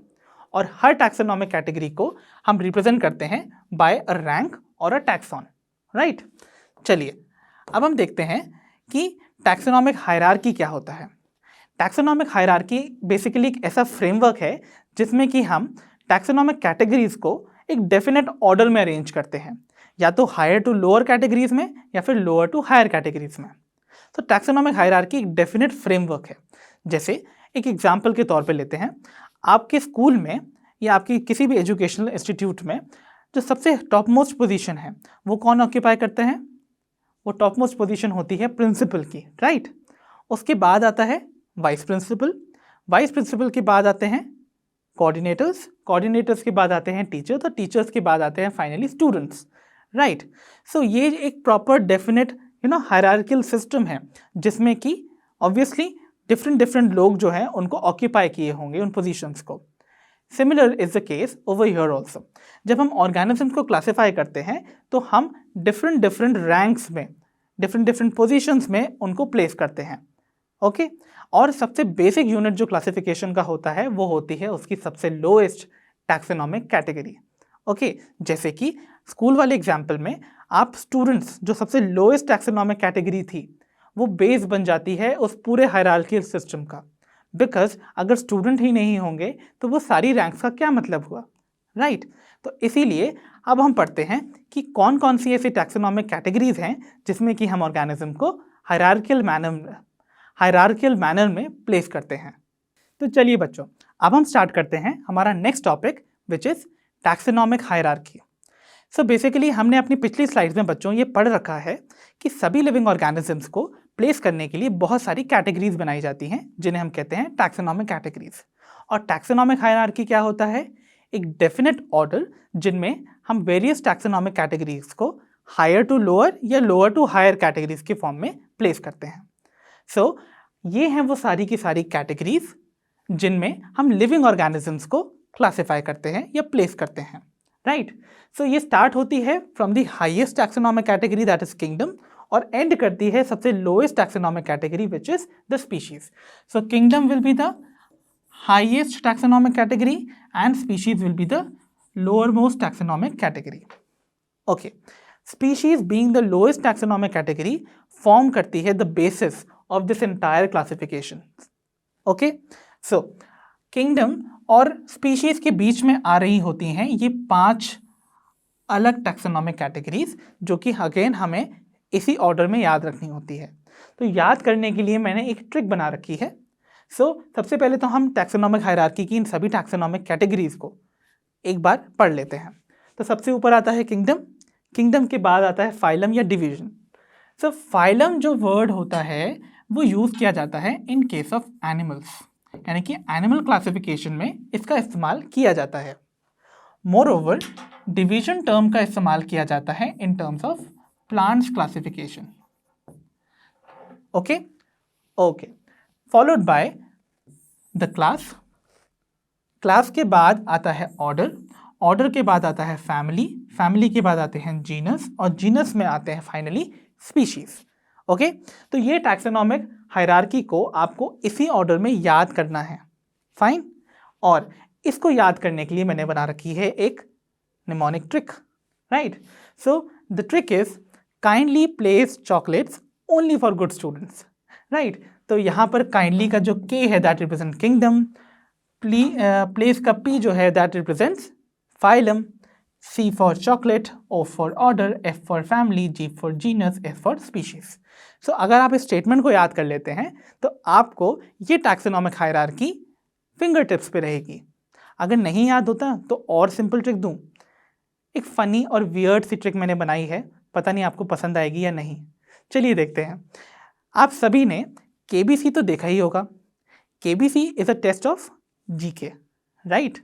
और हर टैक्सोनॉमिक कैटेगरी को हम रिप्रेजेंट करते हैं बाय अ रैंक और अ टैक्सॉन, राइट? चलिए अब हम देखते हैं कि टैक्सोनॉमिक हायरार्की क्या होता है। टैक्सोनॉमिक हायरार्की बेसिकली एक ऐसा फ्रेमवर्क है जिसमें कि हम टैक्सोनॉमिक कैटेगरीज को एक डेफिनेट ऑर्डर में अरेंज करते हैं, या तो हायर टू लोअर कैटेगरीज में या फिर लोअर टू हायर कैटेगरीज में। तो टैक्सोनॉमिक हायरार्की एक डेफिनेट फ्रेमवर्क है। जैसे एक एग्जांपल के तौर पे लेते हैं, आपके स्कूल में या आपकी किसी भी एजुकेशनल इंस्टीट्यूट में जो सबसे टॉप मोस्ट पोजीशन है वो कौन ऑक्यूपाई करते हैं? वो टॉप मोस्ट पोजीशन होती है प्रिंसिपल की, राइट? उसके बाद आता है वाइस प्रिंसिपल, वाइस प्रिंसिपल के बाद आते हैं कोऑर्डिनेटर्स, कोऑर्डिनेटर्स के बाद आते हैं टीचर्स, और टीचर्स के बाद आते हैं फाइनली स्टूडेंट्स, राइट? सो ये एक प्रॉपर डेफिनेट हायरार्किकल सिस्टम है जिसमें कि ऑब्वियसली डिफरेंट लोग जो हैं उनको ऑक्यूपाई किए होंगे उन पोजीशंस को। Similar is the case over here also. जब हम ऑर्गेनिजम्स को क्लासीफाई करते हैं तो हम डिफरेंट रैंक्स में डिफरेंट पोजीशंस में उनको प्लेस करते हैं, ओके? और सबसे बेसिक यूनिट जो क्लासिफिकेशन का होता है वो होती है उसकी सबसे लोएस्ट टैक्सोनॉमिक कैटेगरी, ओके? जैसे कि स्कूल वाले एग्जाम्पल में आप स्टूडेंट्स जो सबसे लोएस्ट टैक्सोनॉमिक कैटेगरी थी वो बेस बन जाती है उस पूरे हायरार्किकल सिस्टम का, बिकॉज अगर स्टूडेंट ही नहीं होंगे तो वो सारी रैंक्स का क्या मतलब हुआ, राइट? तो इसीलिए अब हम पढ़ते हैं कि कौन कौन सी ऐसी टैक्सोनॉमिक कैटेगरीज हैं जिसमें कि हम ऑर्गेनिज्म को हायरार्किकल मैनर में प्लेस करते हैं। तो चलिए बच्चों, अब हम स्टार्ट करते हैं हमारा next topic which is taxonomic hierarchy. So basically हमने अपनी पिछली स्लाइड्स में बच्चों ये पढ़ रखा है कि सभी लिविंग ऑर्गेनिजम्स को प्लेस करने के लिए बहुत सारी कैटेगरीज बनाई जाती हैं जिन्हें हम कहते हैं टैक्सोनॉमिक कैटेगरीज। और टैक्सोनॉमिक हायरार्की क्या होता है? एक डेफिनेट ऑर्डर जिनमें हम वेरियस टैक्सोनॉमिक कैटेगरीज को हायर टू लोअर या लोअर टू हायर कैटेगरीज के फॉर्म में प्लेस करते हैं। सो ये हैं वो सारी की सारी कैटेगरीज जिनमें हम लिविंग ऑर्गेनिजम्स को क्लासीफाई करते हैं या प्लेस करते हैं, राइट? सो ये स्टार्ट होती है from the highest taxonomic category that is kingdom और एंड करती है सबसे lowest taxonomic category which is the species. So kingdom will be the highest taxonomic category and species will be the lower most taxonomic category, okay? Species being the lowest taxonomic category form करती है the basis of this entire classification, okay? So kingdom और species के बीच में आ रही होती हैं ये 5 अलग टैक्सोनॉमिक कैटेगरीज जो कि अगेन हमें इसी ऑर्डर में याद रखनी होती है। तो याद करने के लिए मैंने एक ट्रिक बना रखी है। सबसे पहले तो हम टैक्सोनॉमिक हायरार्की की इन सभी टैक्सोनॉमिक कैटेगरीज को एक बार पढ़ लेते हैं। तो सबसे ऊपर आता है किंगडम, किंगडम के बाद आता है फाइलम या डिवीजन। फाइलम जो वर्ड होता है वो यूज़ किया जाता है इन केस ऑफ एनिमल्स, यानी कि एनिमल क्लासिफिकेशन में इसका इस्तेमाल किया जाता है। मोरओवर डिवीजन टर्म का इस्तेमाल किया जाता है in terms of plants classification, okay? Followed by the class, class के बाद आता है ऑर्डर, ऑर्डर के बाद आता है फैमिली, फैमिली के बाद आते हैं जीनस, और जीनस में आते हैं फाइनली स्पीशीज, ओके? तो ये टैक्सोनॉमिक हायरार्की को आपको इसी ऑर्डर में याद करना है, फाइन? और इसको याद करने के लिए मैंने बना रखी है एक mnemonic trick, right. So the trick is kindly place chocolates only for good students, right. तो यहाँ पर काइंडली का जो के है दैट रिप्रेजेंट किंगडम, प्लेस का पी जो है that represents phylum, C for chocolate, O for order, F for family, G for genus, S for species. So अगर आप इस स्टेटमेंट को याद कर लेते हैं तो आपको ये टैक्सोनॉमिक हायरार्की फिंगर टिप्स पे रहेगी। अगर नहीं याद होता तो और सिंपल ट्रिक दूं, एक फ़नी और वियर्ड सी ट्रिक मैंने बनाई है, पता नहीं आपको पसंद आएगी या नहीं। चलिए देखते हैं। आप सभी ने KBC तो देखा ही होगा। KBC is a test of GK, right.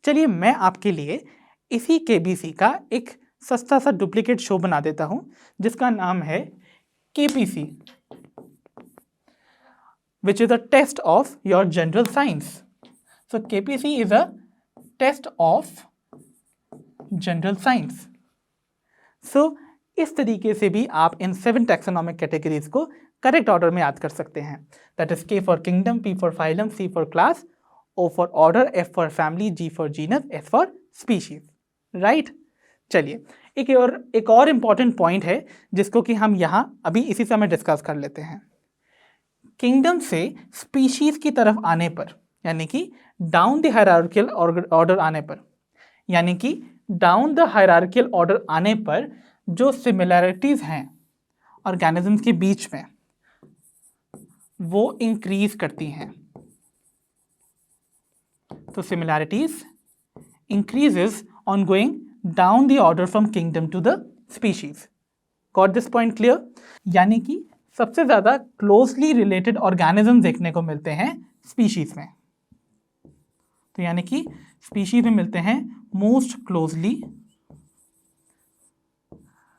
चलिए मैं आपके लिए इसी KBC का एक सस्ता सा डुप्लीकेट शो बना देता हूं जिसका नाम है KPC, which is a test of your general science. So KPC is a test of general science. So इस तरीके से भी आप इन 7 टैक्सोनॉमिक कैटेगरीज को करेक्ट ऑर्डर में याद कर सकते हैं। That is K for kingdom, P for phylum, C for class, O for order, F for family, G for genus, S for species, right. चलिए एक और इम्पॉर्टेंट पॉइंट है जिसको कि हम यहाँ अभी इसी समय डिस्कस कर लेते हैं। किंगडम से स्पीशीज की तरफ आने पर, यानी कि डाउन द हायरार्कियल ऑर्डर आने पर, यानी कि डाउन द हायरार्कियल ऑर्डर आने पर जो सिमिलैरिटीज हैं ऑर्गेनिजम्स के बीच में वो इंक्रीज करती हैं। तो similarities increases on going down the order from kingdom to the species. Got this point clear? यानी कि सबसे ज़्यादा closely related organisms देखने को मिलते हैं species में। तो यानी कि species में मिलते हैं most closely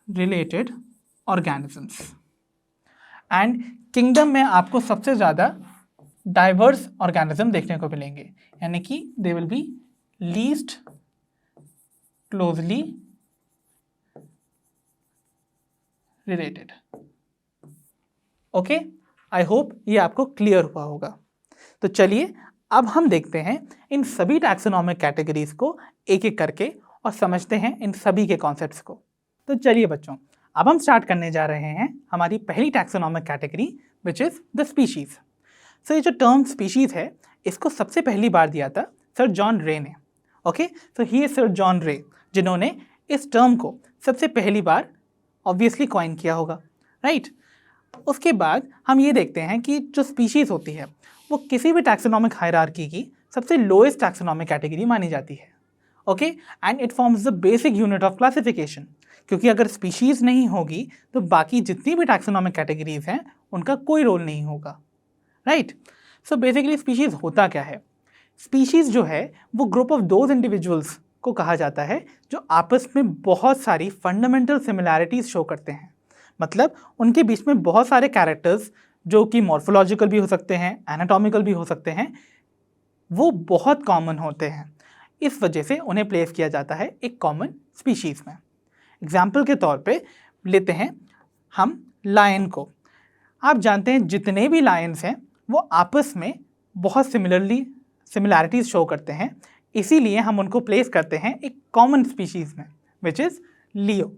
related organisms. And kingdom में आपको सबसे ज़्यादा diverse organism देखने को मिलेंगे, यानी कि they will be least closely related. Okay, I hope ये आपको क्लियर हुआ होगा। तो चलिए अब हम देखते हैं इन सभी टैक्सोनॉमिक कैटेगरीज को एक एक करके और समझते हैं इन सभी के कॉन्सेप्ट्स को। तो चलिए बच्चों, अब हम स्टार्ट करने जा रहे हैं हमारी पहली taxonomic category which is the species. So ये जो टर्म स्पीशीज़ है इसको सबसे पहली बार दिया था सर जॉन रे ने। Okay, so he is sir John रे जिन्होंने इस टर्म को सबसे पहली बार ऑब्वियसली कॉइन किया होगा, राइट। उसके बाद हम ये देखते हैं कि जो स्पीशीज़ होती है वो किसी भी टैक्सोनॉमिक हायरार्की की सबसे लोएस्ट टैक्सोनॉमिक कैटेगरी मानी जाती है। Okay, and it forms the basic unit of classification, क्योंकि अगर स्पीशीज़ नहीं होगी तो बाकी जितनी भी टैक्सोनॉमिक कैटेगरीज हैं उनका कोई रोल नहीं होगा, राइट। सो बेसिकली स्पीशीज़ होता क्या है? स्पीशीज़ जो है वो ग्रुप ऑफ दोज इंडिविजुअल्स को कहा जाता है जो आपस में बहुत सारी फंडामेंटल सिमिलैरिटीज़ शो करते हैं। मतलब उनके बीच में बहुत सारे कैरेक्टर्स जो कि मॉर्फोलॉजिकल भी हो सकते हैं, एनाटॉमिकल भी हो सकते हैं, वो बहुत कॉमन होते हैं। इस वजह से उन्हें प्लेस किया जाता है एक कॉमन स्पीशीज़ में। एग्जाम्पल के तौर पे लेते हैं हम लायन को। आप जानते हैं जितने भी लायंस हैं वो आपस में बहुत सिमिलैरिटीज़ शो करते हैं, इसीलिए हम उनको प्लेस करते हैं एक कॉमन स्पीशीज़ में which is Leo,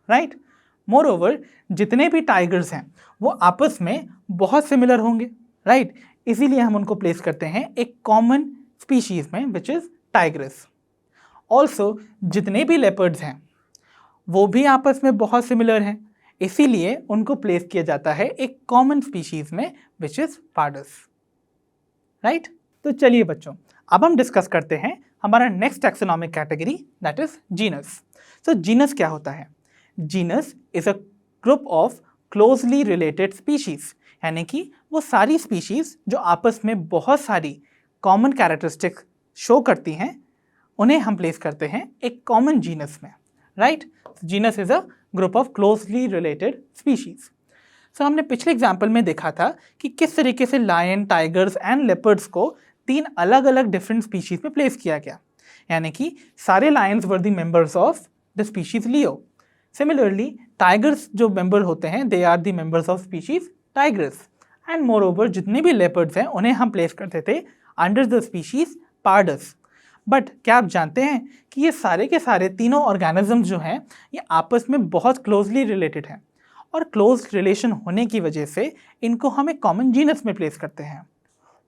right. Moreover जितने भी टाइगर्स हैं वो आपस में बहुत सिमिलर होंगे, राइट, इसीलिए हम उनको प्लेस करते हैं एक कॉमन स्पीशीज़ में विच इज़ टाइग्रस। ऑल्सो जितने भी लेपर्ड्स हैं वो भी आपस में बहुत सिमिलर हैं, इसीलिए उनको प्लेस किया जाता है एक कॉमन स्पीशीज़ में विच इज़ पार्डस, राइट। तो चलिए बच्चों, अब हम डिस्कस करते हैं हमारा next taxonomic category that is genus. So genus क्या होता है? Genus is a group of closely related species, यानी कि वो सारी स्पीशीज जो आपस में बहुत सारी कॉमन कैरेक्टरिस्टिक्स शो करती हैं उन्हें हम प्लेस करते हैं एक कॉमन जीनस में, right. Genus is a group of closely related species. So हमने पिछले एग्जाम्पल में देखा था कि किस तरीके से लायन, टाइगर्स एंड लेपर्ड्स को 3 अलग अलग डिफरेंट स्पीशीज में प्लेस किया गया, यानी कि सारे lions were the members of the species leo. Similarly tigers जो मेंबर होते हैं they are the members of species tigris, and more over जितने भी लेपर्ड्स हैं उन्हें हम प्लेस करते थे under the species pardus, but क्या आप जानते हैं कि ये सारे के सारे तीनों ऑर्गेनिज्म जो हैं ये आपस में बहुत क्लोजली रिलेटेड हैं, और क्लोज रिलेशन होने की वजह से इनको हम एक कॉमन जीनस में प्लेस करते हैं।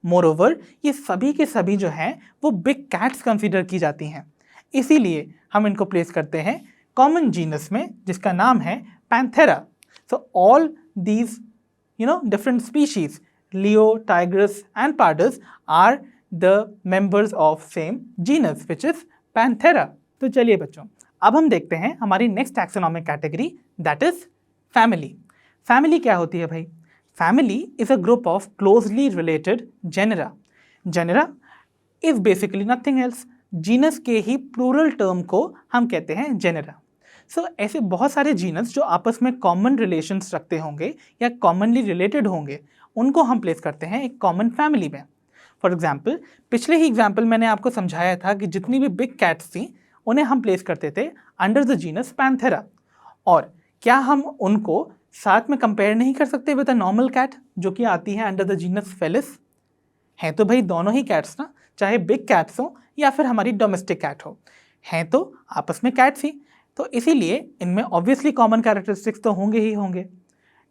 मोरोवर ये सभी के सभी जो हैं वो बिग कैट्स कंसीडर की जाती हैं, इसीलिए हम इनको प्लेस करते हैं कॉमन जीनस में जिसका नाम है Panthera. So all these different species, Leo, Tigris and Pardus are the members of same genus which is Panthera। तो चलिए बच्चों, अब हम देखते हैं हमारी next taxonomic category that is family. Family क्या होती है भाई? Family is a group of closely related genera. Genera is basically nothing else, genus के ही प्लूरल टर्म को हम कहते हैं जेनरा। सो ऐसे बहुत सारे जीनस जो आपस में कॉमन रिलेशंस रखते होंगे या कॉमनली रिलेटेड होंगे, उनको हम प्लेस करते हैं एक कॉमन फैमिली में। फॉर एग्जाम्पल, पिछले ही एग्जाम्पल मैंने आपको समझाया था कि जितनी भी बिग कैट्स थी उन्हें हम प्लेस करते थे अंडर द जीनस पैंथेरा। और क्या हम उनको साथ में कंपेयर नहीं कर सकते विद अ नॉर्मल कैट जो कि आती है अंडर द जीनस फेलिस? हैं तो भाई दोनों ही कैट्स ना, चाहे बिग कैट्स हो या फिर हमारी डोमेस्टिक कैट हो, हैं तो आपस में कैट्स ही, तो इसीलिए इनमें ऑब्वियसली कॉमन कैरेक्टरिस्टिक्स तो होंगे ही होंगे।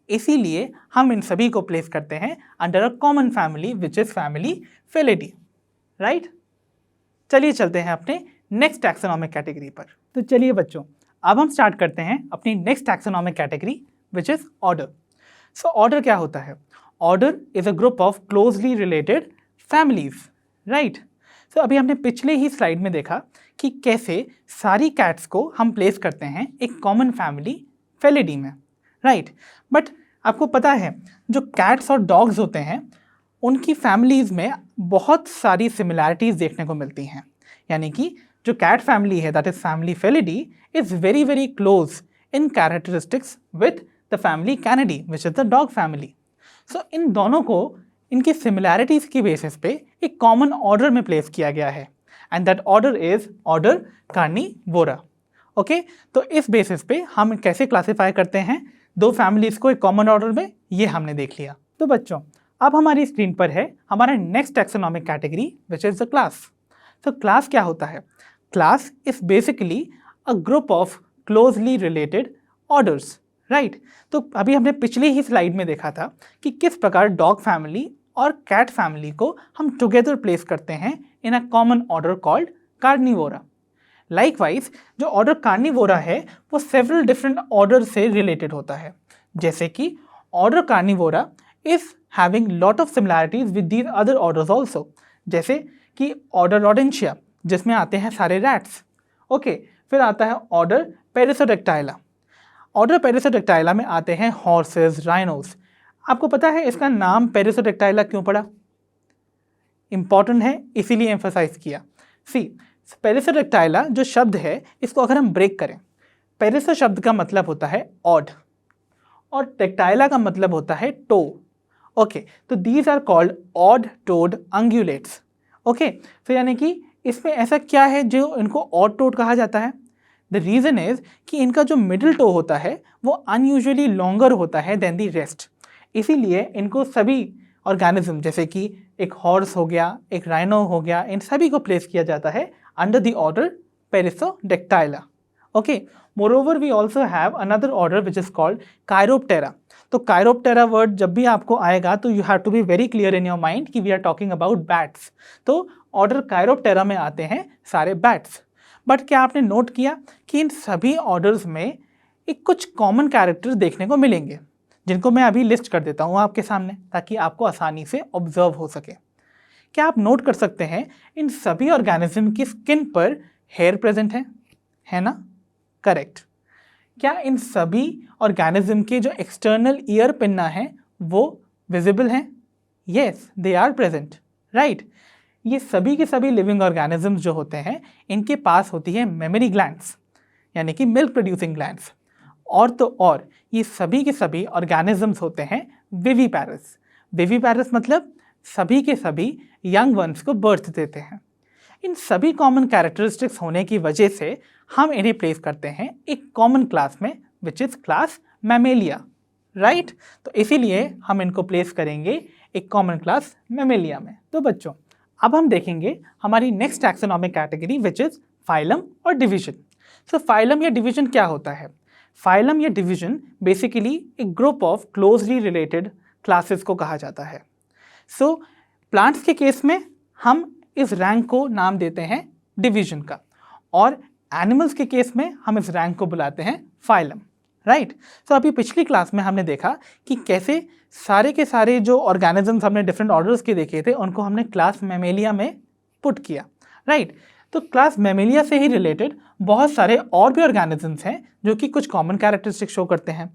इसीलिए हम इन सभी को प्लेस करते हैं under a common family which is family Felidae, right? चलिए चलते हैं अपने नेक्स्ट टैक्सोनॉमिक कैटेगरी पर। तो चलिए बच्चों, अब हम स्टार्ट करते हैं अपनी next taxonomic category which is order. So order क्या होता है? Order is a group of closely related families, right? So अभी हमने पिछले ही स्लाइड में देखा कि कैसे सारी कैट्स को हम प्लेस करते हैं एक कॉमन फैमिली फेलिडी में, राइट? बट आपको पता है जो कैट्स और डॉग्स होते हैं उनकी फैमिलीज़ में बहुत सारी सिमिलैरिटीज़ देखने को मिलती हैं। यानी कि जो कैट फैमिली है that is family Felidae is very very close in characteristics with the family Canidae which is the dog family. So इन दोनों को इनकी सिमिलैरिटीज़ की बेसिस पे एक कॉमन ऑर्डर में प्लेस किया गया है, and that order is order Carnivora. Okay, तो इस बेसिस पे हम कैसे क्लासीफाई करते हैं दो फैमिलीज को एक कॉमन ऑर्डर में, ये हमने देख लिया। तो बच्चों, अब हमारी स्क्रीन पर है हमारा next taxonomic category which is the class. तो क्लास क्या होता है? Class is basically a group of closely related orders, right? तो अभी हमने पिछली ही स्लाइड में देखा था कि किस प्रकार डॉग फैमिली और कैट फैमिली को हम टुगेदर प्लेस करते हैं in a common order called Carnivora. Likewise जो ऑर्डर कार्निवोरा है वो सेवरल डिफरेंट ऑर्डर से रिलेटेड होता है, जैसे कि order Carnivora is having lot of similarities with these other orders also, जैसे कि ऑर्डर रोडेंशिया जिसमें आते हैं सारे रैट्स। ओके, फिर आता है ऑर्डर पेरिसोडेक्टाइला। ऑर्डर पेरिसोडेक्टाइला में आते हैं हॉर्सेस, राइनोस। आपको पता है इसका नाम पेरिसोडेक्टाइला क्यों पड़ा? इंपॉर्टेंट है इसीलिए एम्फसाइज किया। सी, पेरिसोडेक्टाइला जो शब्द है इसको अगर हम ब्रेक करें, पेरिसो शब्द का मतलब होता है ऑड और टेक्टाइला का मतलब होता है टो। ओके, तो these are called odd toed ungulates. Okay, तो यानी कि इसमें ऐसा क्या है जो इनको ऑड टोड कहा जाता है? द रीज़न इज कि इनका जो मिडिल टो होता है वो अनयूजुअली लॉन्गर होता है देन दी रेस्ट, इसीलिए इनको सभी ऑर्गेनिज्म जैसे कि एक हॉर्स हो गया, एक राइनो हो गया, इन सभी को प्लेस किया जाता है under the order Perissodactyla. Okay, moreover we also have another order which is called Chiroptera. तो कायरोप्टेरा वर्ड जब भी आपको आएगा तो you have to be very clear in your mind कि we are talking about bats. तो order Chiroptera में आते हैं सारे बैट्स। बट क्या आपने नोट किया कि इन सभी ऑर्डर्स में एक कुछ कॉमन कैरेक्टर्स देखने को मिलेंगे, जिनको मैं अभी लिस्ट कर देता हूँ आपके सामने ताकि आपको आसानी से ऑब्जर्व हो सके। क्या आप नोट कर सकते हैं इन सभी ऑर्गेनिज्म की स्किन पर हेयर प्रेजेंट है ना? करेक्ट। क्या इन सभी ऑर्गेनिज्म के जो एक्सटर्नल ईयर पिन्ना है वो विजिबल हैं? Yes, they are present, right? ये सभी के सभी लिविंग ऑर्गेनिजम्स जो होते हैं इनके पास होती है मेमरी ग्लैंड्स, यानी कि मिल्क प्रोड्यूसिंग ग्लैंड्स। और तो और ये सभी के सभी ऑर्गेनिजम्स होते हैं विविपैरस। विविपैरस मतलब सभी के सभी यंग वंस को बर्थ देते हैं। इन सभी कॉमन कैरेक्टरिस्टिक्स होने की वजह से हम इन्हें प्लेस करते हैं एक कॉमन क्लास में which is class Mammalia, right? तो इसीलिए हम इनको प्लेस करेंगे एक कॉमन क्लास मैमेलिया में। तो बच्चों, अब हम देखेंगे हमारी next taxonomic category which is phylum और डिवीजन। सो फाइलम या डिवीजन क्या होता है? फाइलम या डिवीजन बेसिकली एक group of closely related classes को कहा जाता है। सो प्लांट्स के केस में हम इस रैंक को नाम देते हैं डिवीजन का, और एनिमल्स के केस में हम इस रैंक को बुलाते हैं फाइलम, राइट। सो अभी पिछली क्लास में हमने देखा कि कैसे सारे के सारे जो ऑर्गेनिजम्स हमने डिफरेंट ऑर्डर्स के देखे थे उनको हमने क्लास मैमेलिया में पुट किया, राइट। तो क्लास मैमेलिया से ही रिलेटेड बहुत सारे और भी ऑर्गेनिजम्स हैं जो कि कुछ कॉमन कैरेक्टरिस्टिक शो करते हैं।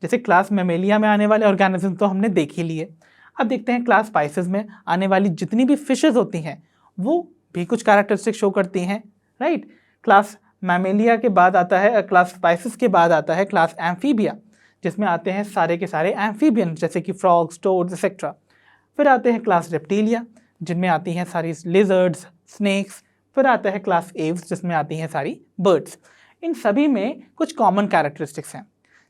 जैसे क्लास मैमेलिया में आने वाले ऑर्गेनिजम्स तो हमने देख ही लिए। अब देखते हैं क्लास स्पाइसेस में आने वाली जितनी भी फिशेज होती हैं वो भी कुछ कैरेक्टरिस्टिक शो करती हैं, राइट। क्लास मैमेलिया के बाद आता है, क्लास स्पाइसेस के बाद आता है क्लास एम्फीबिया, जिसमें आते हैं सारे के सारे एम्फीबियन जैसे कि फ्रॉग्स, टोड्स एक्सेट्रा। फिर आते हैं क्लास रेप्टिलिया जिनमें आती हैं सारी लिजर्ड्स, स्नेक्स। फिर आता है क्लास एव्स जिसमें आती हैं सारी बर्ड्स। इन सभी में कुछ कॉमन कैरेक्टरिस्टिक्स हैं,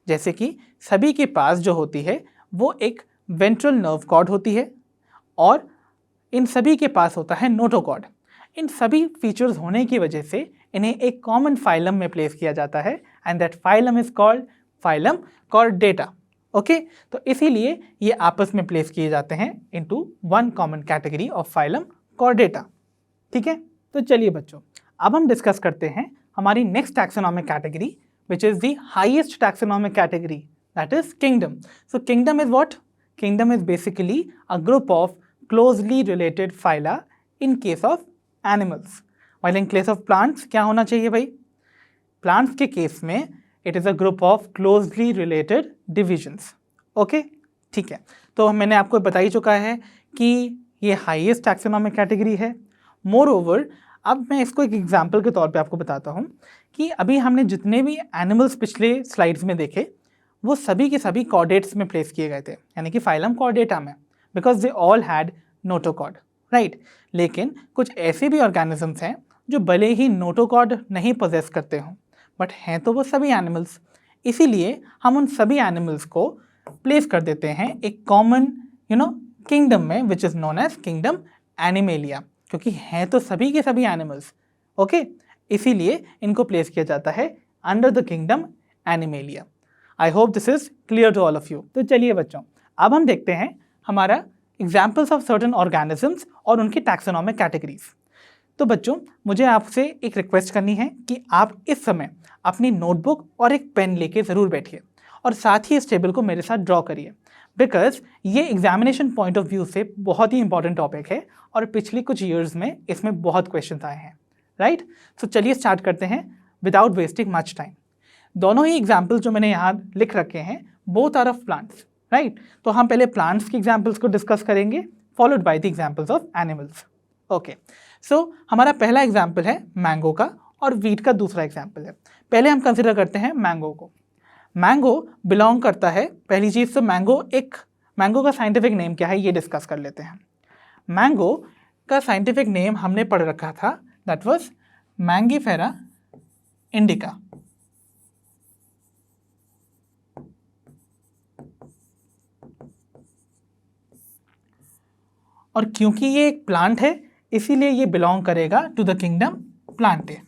जैसे कि सभी के पास जो होती है वो एक वेंट्रल नर्व कॉर्ड होती है और इन सभी के पास होता है नोटोकॉर्ड। इन सभी फीचर्स होने की वजह से इन्हें एक कॉमन फाइलम में प्लेस किया जाता है and that phylum is called phylum Chordata. Okay, तो इसीलिए ये आपस में प्लेस किए जाते हैं into one common category of phylum Chordata. ठीक है, तो चलिए बच्चों, अब हम डिस्कस करते हैं हमारी next taxonomic category which is the highest taxonomic category, that is kingdom. So kingdom is what? Kingdom is basically a group of closely related phyla in case of animals, while in case of plants क्या होना चाहिए भाई? Plants के case में it is a group of closely related divisions. Okay, ठीक है, तो मैंने आपको बता ही चुका है कि ये हाईएस्ट टैक्सोनॉमिक कैटेगरी है। मोर ओवर, अब मैं इसको एक एग्जाम्पल के तौर पे आपको बताता हूँ कि अभी हमने जितने भी एनिमल्स पिछले स्लाइड्स में देखे वो सभी के सभी कॉर्डेट्स में प्लेस किए गए थे, यानी कि फाइलम कॉर्डेटा में, because they all had notochord, right. लेकिन कुछ ऐसे भी ऑर्गेनिजम्स हैं जो भले ही नोटोकॉर्ड नहीं पोजेस करते हों बट हैं तो वो सभी एनिमल्स, इसीलिए हम उन सभी एनिमल्स को प्लेस कर देते हैं एक कॉमन किंगडम में which is known as kingdom animalia, क्योंकि हैं तो सभी के सभी एनिमल्स। ओके, इसीलिए इनको प्लेस किया जाता है under the kingdom animalia. I hope this is clear to all of you. तो चलिए बच्चों, अब हम देखते हैं हमारा एग्जाम्पल्स ऑफ सर्टन ऑर्गेनिजम्स और उनकी टैक्सोनॉमिक कैटेगरीज। तो बच्चों, मुझे आपसे एक रिक्वेस्ट करनी है कि आप इस समय अपनी नोटबुक और एक पेन लेके ज़रूर बैठिए और साथ ही इस टेबल को मेरे साथ ड्रॉ करिए, बिकॉज ये एग्जामिनेशन पॉइंट ऑफ व्यू से बहुत ही इंपॉर्टेंट टॉपिक है और पिछले कुछ ईयर्स में इसमें बहुत क्वेश्चंस आए हैं, राइट। सो चलिए स्टार्ट करते हैं विदाउट वेस्टिंग मच टाइम। दोनों ही एग्जाम्पल्स जो मैंने यहाँ लिख रखे हैं both are of plants, right. तो हम पहले प्लांट्स के एग्जाम्पल्स को डिस्कस करेंगे followed by the examples of animals. Okay, so हमारा पहला एग्जाम्पल है मैंगो का और वीट का दूसरा एग्जाम्पल है। पहले हम कंसिडर करते हैं मैंगो को। मैंगो बिलोंग करता है, पहली चीज़ तो मैंगो का साइंटिफिक नेम क्या है ये डिस्कस कर लेते हैं। मैंगो का साइंटिफिक नेम हमने पढ़ रखा था, दैट वाज मैंगीफेरा इंडिका। और क्योंकि ये एक प्लांट है इसीलिए ये बिलोंग करेगा to the kingdom Plantae,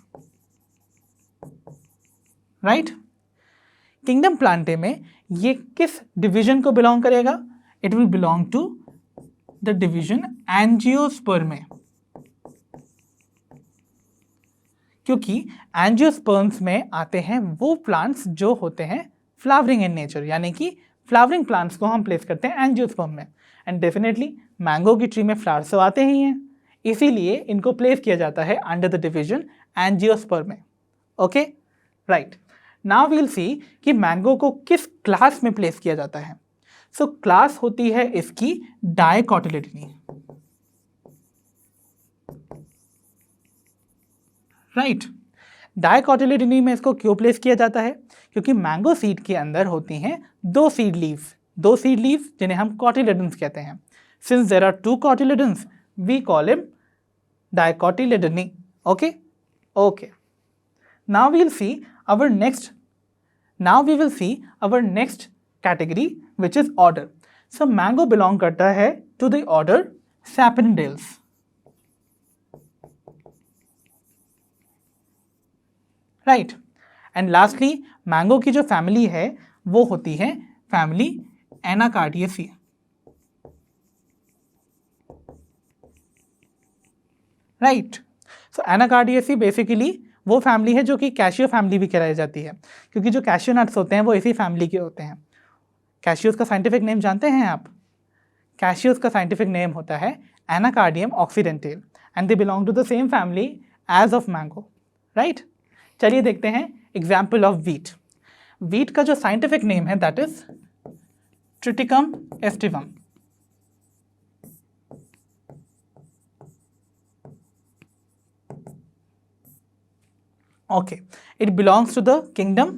right. Kingdom Plantae में ये किस डिवीजन को बिलोंग करेगा? It will belong to the division Angiospermae, क्योंकि एंजियोस्पर्म्स में आते हैं वो प्लांट्स जो होते हैं फ्लावरिंग इन नेचर, यानी कि फ्लावरिंग प्लांट्स को हम प्लेस करते हैं एंजियोस्पर्म में। एंड डेफिनेटली मैंगो की ट्री में फ्लावर्स तो आते ही हैं, इसीलिए इनको प्लेस किया जाता है under the division Angiospermae. Okay, right. Now we will see कि मैंगो को किस क्लास में प्लेस किया जाता है। सो क्लास होती है इसकी डायकोटिलेडनी, राइट। डायकोटिलेडनी में इसको क्यों प्लेस किया जाता है? क्योंकि मैंगो सीड के अंदर होती हैं दो सीड लीव्स जिन्हें हम कॉटिलेडन्स कहते हैं। Since there are two cotyledons we call him Dicotyledonae. Okay, now we will see our next category which is order. So mango belong करता है to the order Sapinidales, right. And lastly mango की जो family है वो होती है family Anacardiaceae. Right. सो Anacardiaceae basically वो family है जो कि कैशियो फैमिली भी कहलाई जाती है, क्योंकि जो कैशियो नट्स होते हैं वो इसी फैमिली के होते हैं। कैशियोस का साइंटिफिक नेम जानते हैं आप? कैशियोस का साइंटिफिक नेम होता है anacardium occidentale and they belong to the same family as of mango. Right. चलिए देखते हैं एग्जाम्पल ऑफ वीट। वीट का जो साइंटिफिक नेम है that is triticum aestivum. Okay, it belongs to the kingdom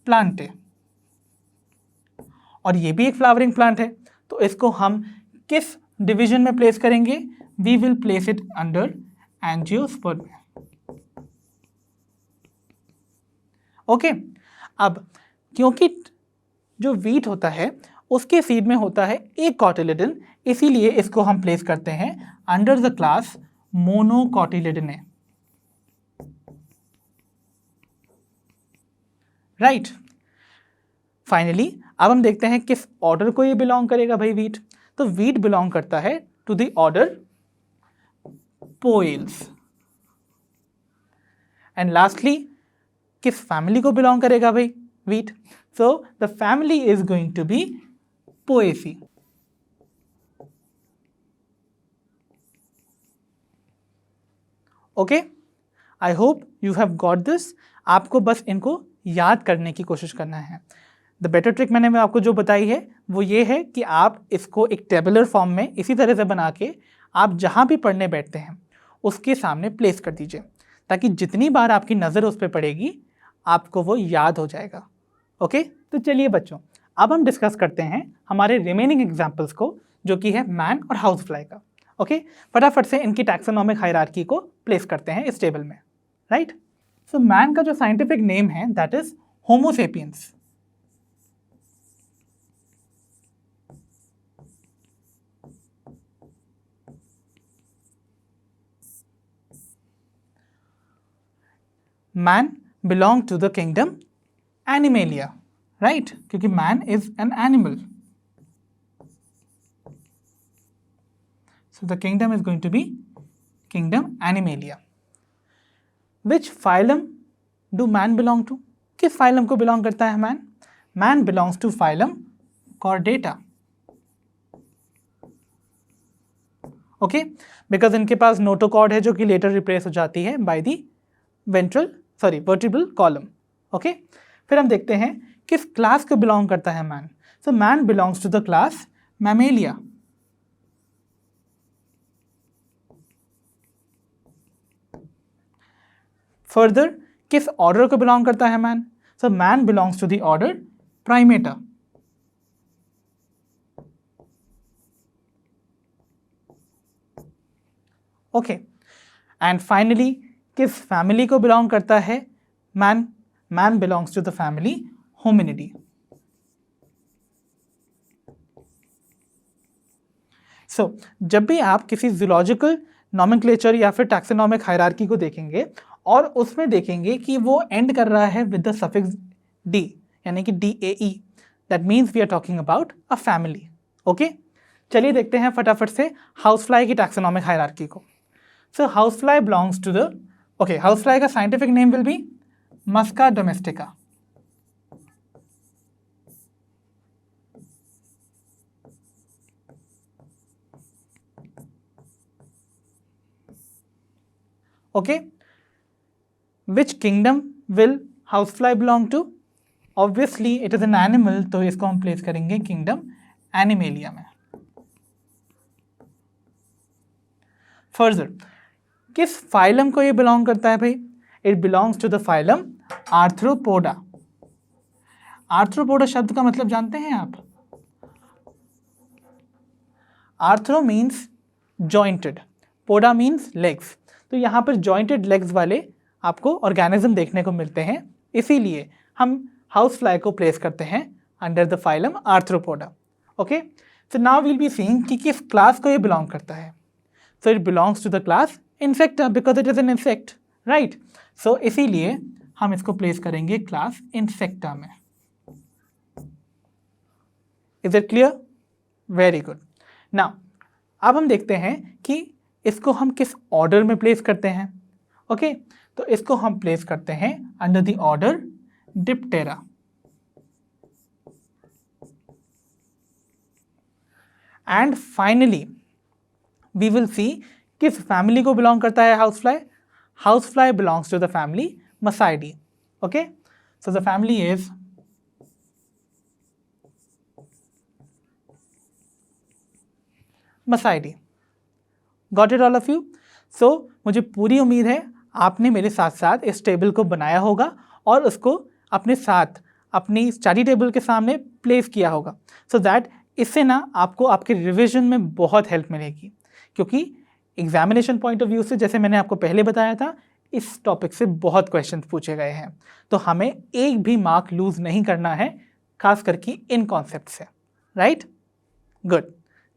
plantae और ये भी एक फ्लावरिंग प्लांट है, तो इसको हम किस डिवीजन में प्लेस करेंगे? We will place it under angiosperm. Okay, अब क्योंकि जो वीट होता है उसके सीड में होता है एक कॉटिलिडन, इसीलिए इसको हम प्लेस करते हैं under the class Monocotyledonae. Right. Finally अब हम देखते हैं किस ऑर्डर को ये बिलोंग करेगा भाई वीट। तो वीट बिलोंग करता है to the order poales. And lastly किस फैमिली को बिलोंग करेगा भाई wheat? So the family is going to be poaceae. Okay, I hope you have got this. आपको बस इनको याद करने की कोशिश करना है। द बेटर ट्रिक मैंने आपको जो बताई है वो ये है कि आप इसको एक टेबुलर फॉर्म में इसी तरह से बना के आप जहाँ भी पढ़ने बैठते हैं उसके सामने प्लेस कर दीजिए, ताकि जितनी बार आपकी नज़र उस पर पड़ेगी आपको वो याद हो जाएगा। ओके, तो चलिए बच्चों अब हम डिस्कस करते हैं हमारे रिमेनिंग एग्जाम्पल्स को, जो कि है मैन और हाउस फ्लाई का। ओके, फटाफट से इनकी टैक्सोनॉमिक हायरार्की को प्लेस करते हैं इस टेबल में। राइट। सो मैन का जो साइंटिफिक नेम है that is Homo sapiens. Man belong to the kingdom Animalia. Right, क्योंकि man is an animal, so the kingdom is going to be kingdom Animalia. Which phylum do man belong to? किस phylum को belong करता है man? Man belongs to phylum Chordata. Okay, because इनके पास notochord है जो कि later replace हो जाती है by the vertebral column. Okay, फिर हम देखते हैं किस class को belong करता है man. So man belongs to the class Mammalia. Further किस ऑर्डर को बिलोंग करता है man? So man belongs to the order Primata. Okay, and finally किस फैमिली को बिलोंग करता है man? Man belongs to the family Hominidae. So जब भी आप किसी जूलॉजिकल नॉमेनक्लेचर या फिर टैक्सोनॉमिक हायरार्की को देखेंगे और उसमें देखेंगे कि वो एंड कर रहा है विद द सफिक्स डी, यानी कि DAE, that means we are talking about a family. Okay, चलिए देखते हैं फटाफट से हाउस फ्लाई की टैक्सोनॉमिक हायरार्की को। So house fly belongs to the house fly का scientific name will be Musca domestica. Okay, which kingdom will house fly belong to? Obviously it is an animal, तो इसको हम place करेंगे kingdom Animalia में। Further किस phylum को ये belong करता है भाई? It belongs to the phylum arthropoda. Arthropoda शब्द का मतलब जानते हैं आप? Arthro means jointed, poda means legs, तो यहाँ पर जॉइंटेड लेग्स वाले आपको ऑर्गेनिज्म देखने को मिलते हैं, इसीलिए हम हाउस फ्लाई को प्लेस करते हैं under the phylum Arthropoda. Okay, so now we'll be seeing कि किस क्लास को ये बिलोंग करता है। So it belongs to the class Insecta because it is an insect. Right, so इसीलिए हम इसको प्लेस करेंगे क्लास इंसेक्टा में। Is it clear? Very good. Now अब हम देखते हैं कि इसको हम किस ऑर्डर में प्लेस करते हैं। ओके, तो इसको हम प्लेस करते हैं under the order Diptera. And finally we will see किस फैमिली को बिलोंग करता है house fly. House fly belongs to the family Muscidae. Okay, so the family is Muscidae. Got it all of you? So मुझे पूरी उम्मीद है आपने मेरे साथ साथ इस टेबल को बनाया होगा और उसको अपने साथ अपनी स्टडी टेबल के सामने प्लेस किया होगा, सो दैट इससे ना आपको आपके रिवीजन में बहुत हेल्प मिलेगी। क्योंकि एग्जामिनेशन पॉइंट ऑफ व्यू से, जैसे मैंने आपको पहले बताया था, इस टॉपिक से बहुत क्वेश्चंस पूछे गए हैं, तो हमें एक भी मार्क लूज नहीं करना है, खास करके इन कॉन्सेप्ट से। राइट? गुड।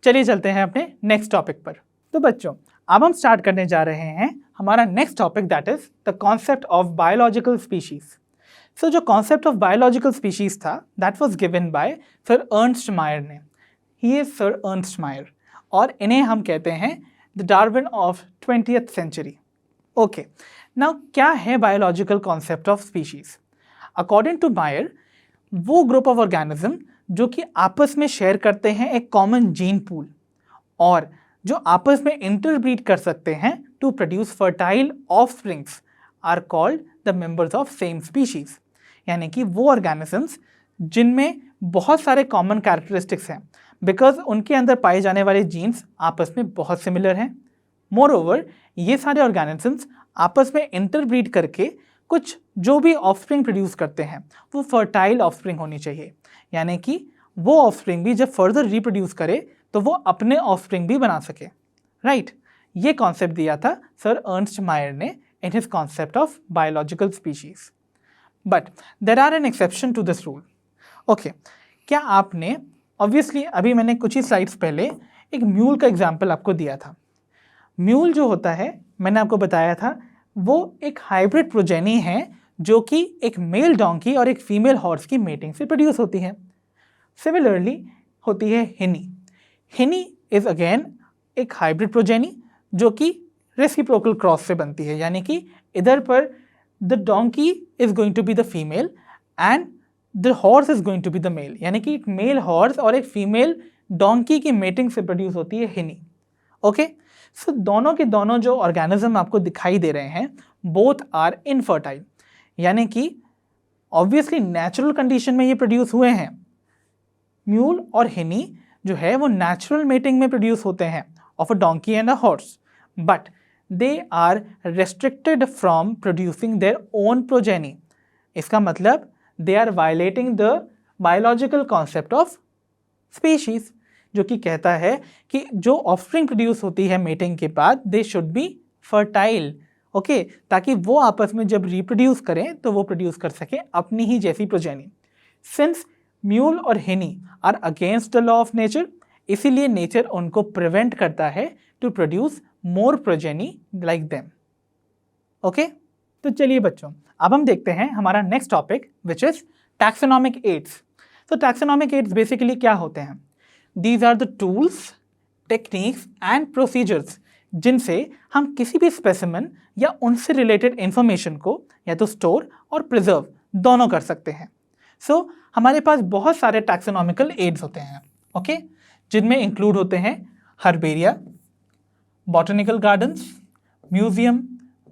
चलिए चलते हैं अपने नेक्स्ट टॉपिक पर। तो बच्चों, अब हम स्टार्ट करने जा रहे हैं हमारा next topic, that is the concept of biological species. So जो कॉन्सेप्ट ऑफ बायोलॉजिकल स्पीशीज था, that was given by sir Ernst Mayr ने। ही इज सर अर्नस्ट मायर, और इन्हें हम कहते हैं the Darwin of 20th century. Okay, now क्या है biological concept of species? According to Mayr, वो ग्रुप ऑफ ऑर्गेनिज्म जो कि आपस में शेयर करते हैं एक कॉमन जीन पूल, और जो आपस में इंटरब्रीड कर सकते हैं to produce fertile offsprings, are called the members of same species. यानी कि वो ऑर्गेनिजम्स जिनमें बहुत सारे कॉमन कैरेक्टरिस्टिक्स हैं, बिकॉज उनके अंदर पाए जाने वाले जीन्स आपस में बहुत सिमिलर हैं। मोर ओवर, ये सारे ऑर्गेनिजम्स आपस में इंटरब्रीड करके कुछ जो भी ऑफस्प्रिंग प्रोड्यूस करते हैं वो फर्टाइल ऑफस्प्रिंग होनी चाहिए। यानी कि वो ऑफस्प्रिंग भी जब फर्दर रिप्रोड्यूस करे तो वो अपने ऑफस्प्रिंग भी बना सके। राइट? ये कॉन्सेप्ट दिया था सर अर्नस्ट मायर ने in his concept of biological species. But there are an exception to this rule. Okay, क्या आपने, ऑब्वियसली अभी मैंने कुछ ही स्लाइड्स पहले एक म्यूल का एग्जाम्पल आपको दिया था। म्यूल जो होता है, मैंने आपको बताया था, वो एक हाइब्रिड प्रोजेनी है जो कि एक मेल डोंकी और एक फीमेल हॉर्स की मेटिंग से प्रोड्यूस होती है। सिमिलरली होती है हिनी। हिनी इज अगेन एक हाइब्रिड प्रोजेनी जो कि रेसिप्रोकल क्रॉस से बनती है। यानी कि इधर पर the donkey is going to be the female and the horse is going to be the male. यानी कि एक मेल हॉर्स और एक फीमेल डोंकी की मेटिंग से प्रोड्यूस होती है हिनी। ओके, सो दोनों के दोनों जो ऑर्गेनिज्म आपको दिखाई दे रहे हैं, बोथ आर इनफर्टाइल। यानी कि ऑब्वियसली नेचुरल कंडीशन में ये प्रोड्यूस हुए हैं। म्यूल और हिनी जो है वो नेचुरल मेटिंग में प्रोड्यूस होते हैं of a donkey and a horse, but they are restricted from producing their own progeny. इसका मतलब they are violating the biological concept of species, जो कि कहता है कि जो ऑफस्प्रिंग प्रोड्यूस होती है मेटिंग के बाद, they should be fertile. Okay, ताकि वो आपस में जब रिप्रोड्यूस करें तो वो प्रोड्यूस कर सके अपनी ही जैसी प्रोजेनी। सिंस म्यूल और hinny are against the law of nature, इसीलिए नेचर उनको प्रिवेंट करता है to produce more progeny like them. Okay, तो चलिए बच्चों, अब हम देखते हैं हमारा next topic which is taxonomic aids. तो टैक्सोनॉमिक एड्स बेसिकली क्या होते हैं? These are the tools, techniques and procedures जिनसे हम किसी भी स्पेसिमेन या उनसे रिलेटेड इंफॉर्मेशन को या तो स्टोर और प्रिजर्व दोनों कर सकते हैं। सो हमारे पास बहुत सारे टैक्सोनॉमिकल एड्स होते हैं, ओके, जिनमें इंक्लूड होते हैं herbaria, botanical gardens, museum,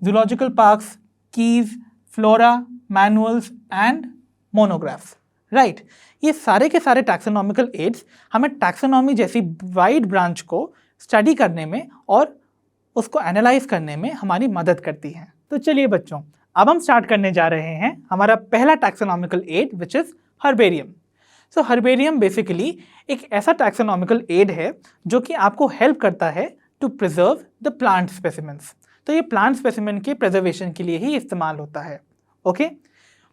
zoological parks, keys, flora, manuals and monographs. Right, ये सारे के सारे टैक्सोनॉमिकल एड्स हमें टैक्सोनॉमी जैसी वाइड ब्रांच को स्टडी करने में और उसको एनालाइज करने में हमारी मदद करती हैं। तो चलिए बच्चों, अब हम स्टार्ट करने जा रहे हैं हमारा पहला taxonomical aid which is herbarium. So herbarium basically एक ऐसा टैक्सोनॉमिकल एड है जो कि आपको हेल्प करता है to preserve the plant specimens. तो ये प्लांट स्पेसिमेन के प्रिजर्वेशन के लिए ही इस्तेमाल होता है। ओके,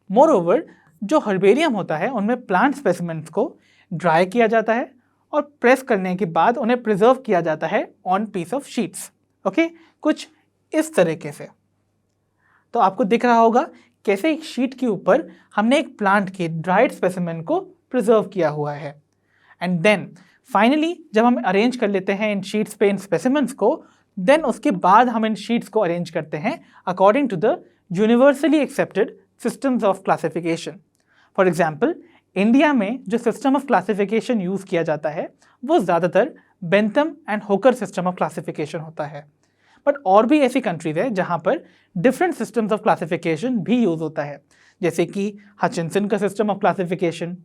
मोर ओवर जो हर्बेरियम होता है उनमें प्लांट स्पेसिमेंस को ड्राई किया जाता है और प्रेस करने के बाद उन्हें प्रिजर्व किया जाता है on piece of sheets. Okay, कुछ इस तरीके से। तो आपको दिख रहा होगा कैसे एक शीट के ऊपर हमने एक प्लांट के ड्राइड स्पेसिमेन को प्रिजर्व किया हुआ है। एंड देन फाइनली जब हम अरेंज कर लेते हैं इन शीट्स पे इन स्पेसिमेंस को, देन उसके बाद हम इन शीट्स को अरेंज करते हैं according to the universally accepted systems of classification. For example, India में जो सिस्टम ऑफ क्लासिफिकेशन यूज़ किया जाता है वो ज़्यादातर Bentham and Hooker system of classification होता है। बट और भी ऐसी कंट्रीज है जहाँ पर डिफरेंट सिस्टम्स ऑफ क्लासिफिकेशन भी यूज़ होता है, जैसे कि हचिंसन का system of classification,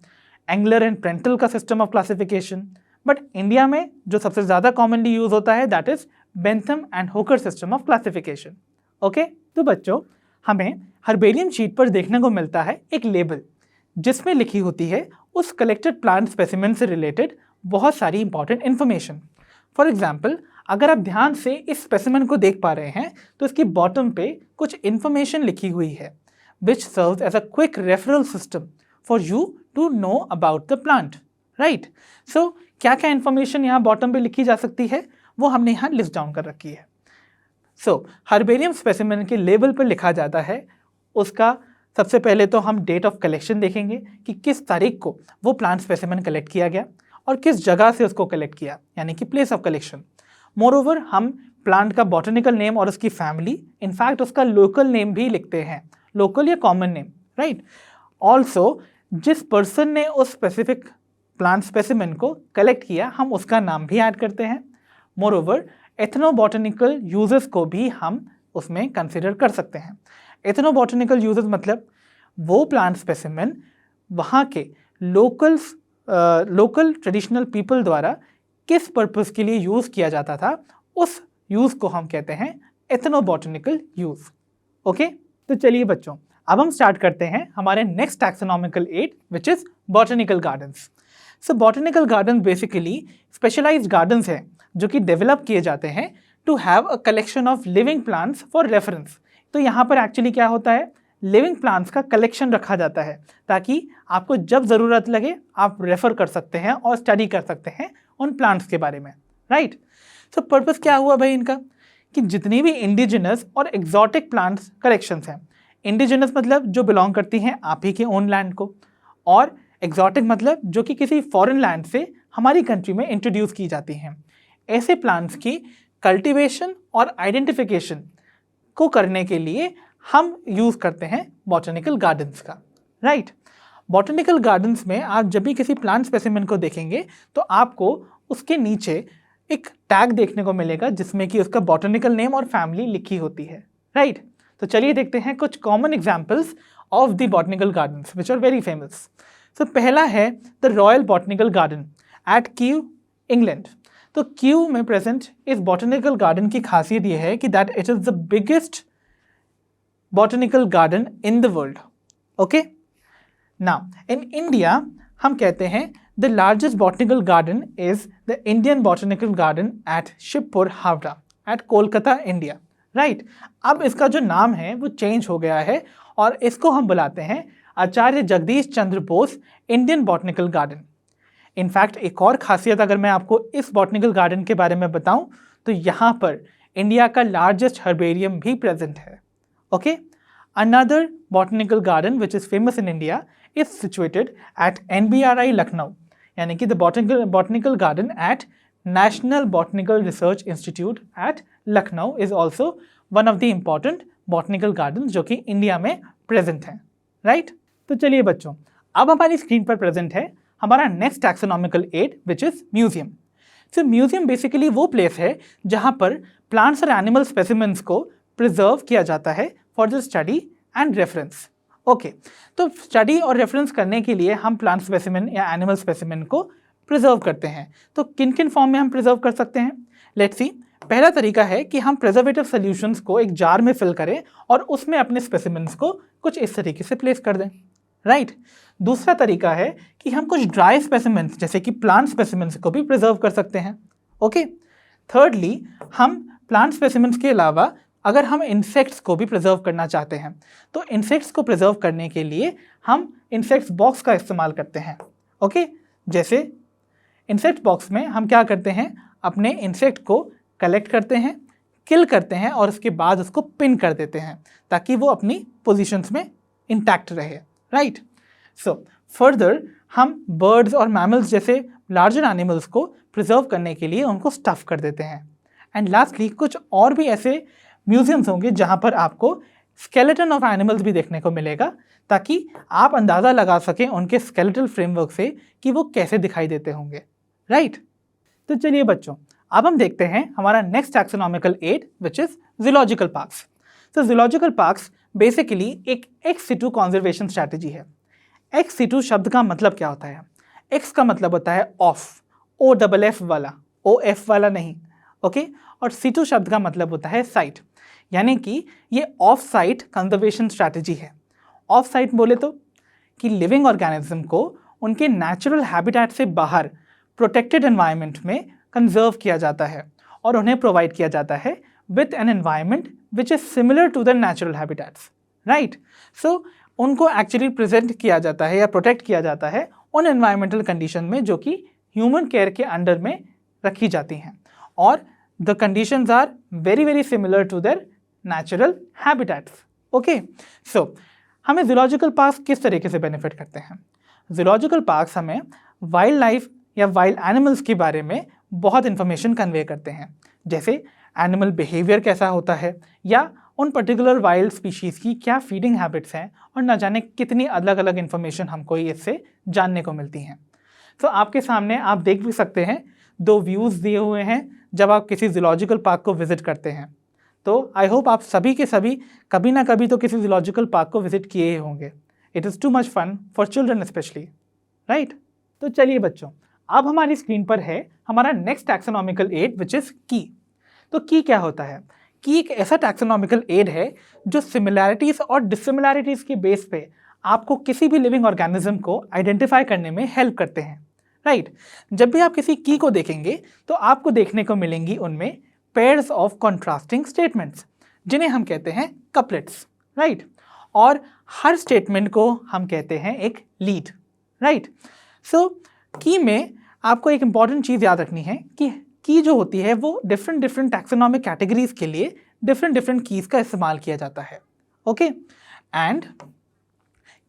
Engler and Prantl का system of classification. But India में जो सबसे ज़्यादा कॉमनली यूज़ होता है that is Bentham and Hooker system of classification. Okay, तो बच्चों हमें हर्बेरियम शीट पर देखने को मिलता है एक लेबल जिसमें लिखी होती है उस कलेक्टेड प्लांट स्पेसिमेन से रिलेटेड बहुत सारी इंपॉर्टेंट इन्फॉर्मेशन। फॉर एग्जाम्पल, अगर आप ध्यान से इस स्पेसिमेन को देख पा रहे हैं तो इसकी बॉटम पे कुछ इन्फॉर्मेशन लिखी हुई है which serves as a quick referral system for you to know about the plant, right. So क्या क्या इन्फॉर्मेशन यहाँ बॉटम पे लिखी जा सकती है वो हमने यहाँ लिस्ट डाउन कर रखी है। सो हर्बेरियम स्पेसिमेन के लेबल पर लिखा जाता है उसका सबसे पहले तो हम डेट ऑफ कलेक्शन देखेंगे कि किस तारीख को वो प्लांट स्पेसिमेन कलेक्ट किया गया और किस जगह से उसको कलेक्ट किया, यानी कि प्लेस ऑफ कलेक्शन। मोरओवर हम प्लांट का बॉटनिकल नेम और उसकी फैमिली, इनफैक्ट उसका लोकल नेम भी लिखते हैं, लोकल या कॉमन नेम, राइट। ऑल्सो जिस पर्सन ने उस स्पेसिफिक प्लांट स्पेसिमेन को कलेक्ट किया हम उसका नाम भी ऐड करते हैं। मोरओवर एथनोबॉटनिकल यूजेस को भी हम उसमें कंसिडर कर सकते हैं। एथनोबॉटनिकल यूजेस मतलब वो प्लांट स्पेसिमेन वहाँ के लोकल ट्रेडिशनल पीपल द्वारा किस पर्पस के लिए यूज़ किया जाता था, उस यूज़ को हम कहते हैं एथनोबॉटनिकल यूज़। ओके, तो चलिए बच्चों अब हम स्टार्ट करते हैं हमारे next taxonomical aid which is botanical gardens. So botanical garden basically specialized gardens हैं जो कि डेवलप किए जाते हैं to have a collection of living plants for reference. तो यहाँ पर एक्चुअली क्या होता है, लिविंग प्लांट्स का कलेक्शन रखा जाता है ताकि आपको जब ज़रूरत लगे आप रेफ़र कर सकते हैं और स्टडी कर सकते हैं उन प्लांट्स के बारे में, राइट। सो पर्पस क्या हुआ भाई इनका कि जितनी भी इंडिजिनस और एग्जॉटिक प्लांट्स कलेक्शंस हैं, इंडिजिनस मतलब जो बिलोंग करती हैं आप ही के ओन लैंड को, और एग्जॉटिक मतलब जो कि किसी फॉरेन लैंड से हमारी कंट्री में इंट्रोड्यूस की जाती हैं, ऐसे प्लांट्स की कल्टीवेशन और आइडेंटिफिकेशन को करने के लिए हम यूज़ करते हैं बॉटनिकल गार्डन्स का, राइट। बॉटनिकल गार्डन्स में आप जब भी किसी प्लांट स्पेसिमेन को देखेंगे तो आपको उसके नीचे एक टैग देखने को मिलेगा जिसमें कि उसका बॉटनिकल नेम और फैमिली लिखी होती है, राइट। तो चलिए देखते हैं कुछ common examples of the botanical gardens which are very famous. So पहला है the royal botanical garden at Kew, England. तो कीव में प्रेजेंट इस बॉटनिकल गार्डन की खासियत यह है कि that it is the biggest botanical garden in the world. Okay, now in India हम कहते हैं the largest botanical garden is the Indian botanical garden at Shibpur, Howrah, at Kolkata, India, right. अब इसका जो नाम है वो चेंज हो गया है और इसको हम बुलाते हैं Acharya Jagadish Chandra Bose Indian botanical garden. In fact एक और खासियत अगर मैं आपको इस बॉटनिकल गार्डन के बारे में बताऊं तो यहाँ पर इंडिया का लार्जेस्ट हर्बेरियम भी प्रेजेंट है। Okay, another botanical garden which is famous in India is situated at NBRI Lucknow, यानी कि the botanical garden eight national botanical research institute eight Lucknow is also one of the important botanical garden जो कि India में present हैं, right. तो चलिए बच्चों अब हमारी स्क्रीन पर प्रेजेंट है हमारा next taxonomical aid which is museum. So museum basically वो प्लेस है जहाँ पर प्लांट्स और एनिमल स्पेसिमेंट्स को प्रिजर्व किया जाता है for the study and reference. Okay, तो स्टडी और रेफरेंस करने के लिए हम प्लांट स्पेसिमेन या एनिमल स्पेसिमेन को प्रिजर्व करते हैं। तो किन किन फॉर्म में हम प्रिजर्व कर सकते हैं, लेट्स सी। पहला तरीका है कि हम प्रिजर्वेटिव सॉल्यूशंस को एक जार में फिल करें और उसमें अपने स्पेसिमेंट्स को कुछ इस तरीके से प्लेस कर दें, राइट। दूसरा तरीका है कि हम कुछ ड्राई स्पेसिमेंट्स जैसे कि प्लांट स्पेसिमेंट्स को भी प्रिजर्व कर सकते हैं। ओके, थर्डली हम प्लांट स्पेसिमेंट्स के अलावा अगर हम इंसेक्ट्स को भी प्रिजर्व करना चाहते हैं तो इंसेक्ट्स को प्रिजर्व करने के लिए हम इंसेक्ट्स बॉक्स का इस्तेमाल करते हैं। ओके, जैसे इंसेक्ट बॉक्स में हम क्या करते हैं, अपने इंसेक्ट को कलेक्ट करते हैं, किल करते हैं और उसके बाद उसको पिन कर देते हैं ताकि वो अपनी पोजीशंस में इंटैक्ट रहे, राइट। सो फर्दर हम बर्ड्स और मैमल्स जैसे लार्जर एनिमल्स को प्रिजर्व करने के लिए उनको स्टफ कर देते हैं। एंड लास्टली कुछ और भी ऐसे म्यूजियम्स होंगे जहाँ पर आपको स्केलेटन ऑफ एनिमल्स भी देखने को मिलेगा ताकि आप अंदाज़ा लगा सकें उनके स्केलेटल फ्रेमवर्क से कि वो कैसे दिखाई देते होंगे, राइट। तो चलिए बच्चों, अब हम देखते हैं हमारा next taxonomical aid which is zoological parks. तो ज़ूलॉजिकल पार्क्स बेसिकली एक एक्स सिटू कॉन्जर्वेशन स्ट्रैटेजी है। एक्स सिटू शब्द का मतलब क्या होता है? एक्स का मतलब होता है ऑफ, ओ डबल एफ वाला, ओ एफ वाला नहीं, ओके। और सिटू शब्द का मतलब होता है साइट, यानी कि ये ऑफ साइट कंजर्वेशन स्ट्रैटेजी है। ऑफ साइट बोले तो कि लिविंग ऑर्गेनिज्म को उनके नेचुरल हैबिटेट से बाहर प्रोटेक्टेड एनवायरनमेंट में कंजर्व किया जाता है और उन्हें प्रोवाइड किया जाता है with an environment which is similar to the natural habitats, right. So उनको एक्चुअली प्रेजेंट किया जाता है या प्रोटेक्ट किया जाता है उन एनवायरमेंटल कंडीशन में जो कि ह्यूमन केयर के अंडर में रखी जाती हैं, और the conditions are very very similar to their natural habitats, okay. So हमें ज़ूलॉजिकल पार्क्स किस तरीके से बेनिफिट करते हैं? ज़ूलॉजिकल पार्क्स हमें वाइल्ड लाइफ या वाइल्ड एनिमल्स के बारे में बहुत इन्फॉर्मेशन कन्वे करते हैं, जैसे एनिमल बिहेवियर कैसा होता है या उन पर्टिकुलर वाइल्ड स्पीशीज़ की क्या फीडिंग हैबिट्स हैं, और न जाने कितनी अलग अलग इन्फॉर्मेशन हमको इससे जानने को मिलती हैं। तो आपके सामने आप देख भी सकते हैं 2 व्यूज़ दिए हुए हैं जब आप किसी ज़ूलॉजिकल पार्क को विज़िट करते हैं। तो आई होप आप सभी के सभी कभी ना कभी तो किसी ज़ूलॉजिकल पार्क को विज़िट किए ही होंगे। It is too much fun for children specially, right. तो चलिए बच्चों, अब हमारी स्क्रीन पर है हमारा next taxonomical aid which is key. तो की क्या होता है? की एक ऐसा टैक्सोनॉमिकल एड है जो सिमिलैरिटीज़ और डिसिमिलैरिटीज़ के बेस पे आपको किसी भी लिविंग ऑर्गेनिज्म को आइडेंटिफाई करने में हेल्प करते हैं, राइट। जब भी आप किसी की को देखेंगे तो आपको देखने को मिलेंगी उनमें पेयर्स ऑफ कॉन्ट्रास्टिंग स्टेटमेंट्स, जिन्हें हम कहते हैं कपलेट्स, राइट। और हर स्टेटमेंट को हम कहते हैं एक लीड, राइट। सो की में आपको एक इंपॉर्टेंट चीज़ याद रखनी है कि की जो होती है वो डिफरेंट टैक्सोनॉमिक कैटेगरीज के लिए डिफरेंट कीज़ का इस्तेमाल किया जाता है, ओके। एंड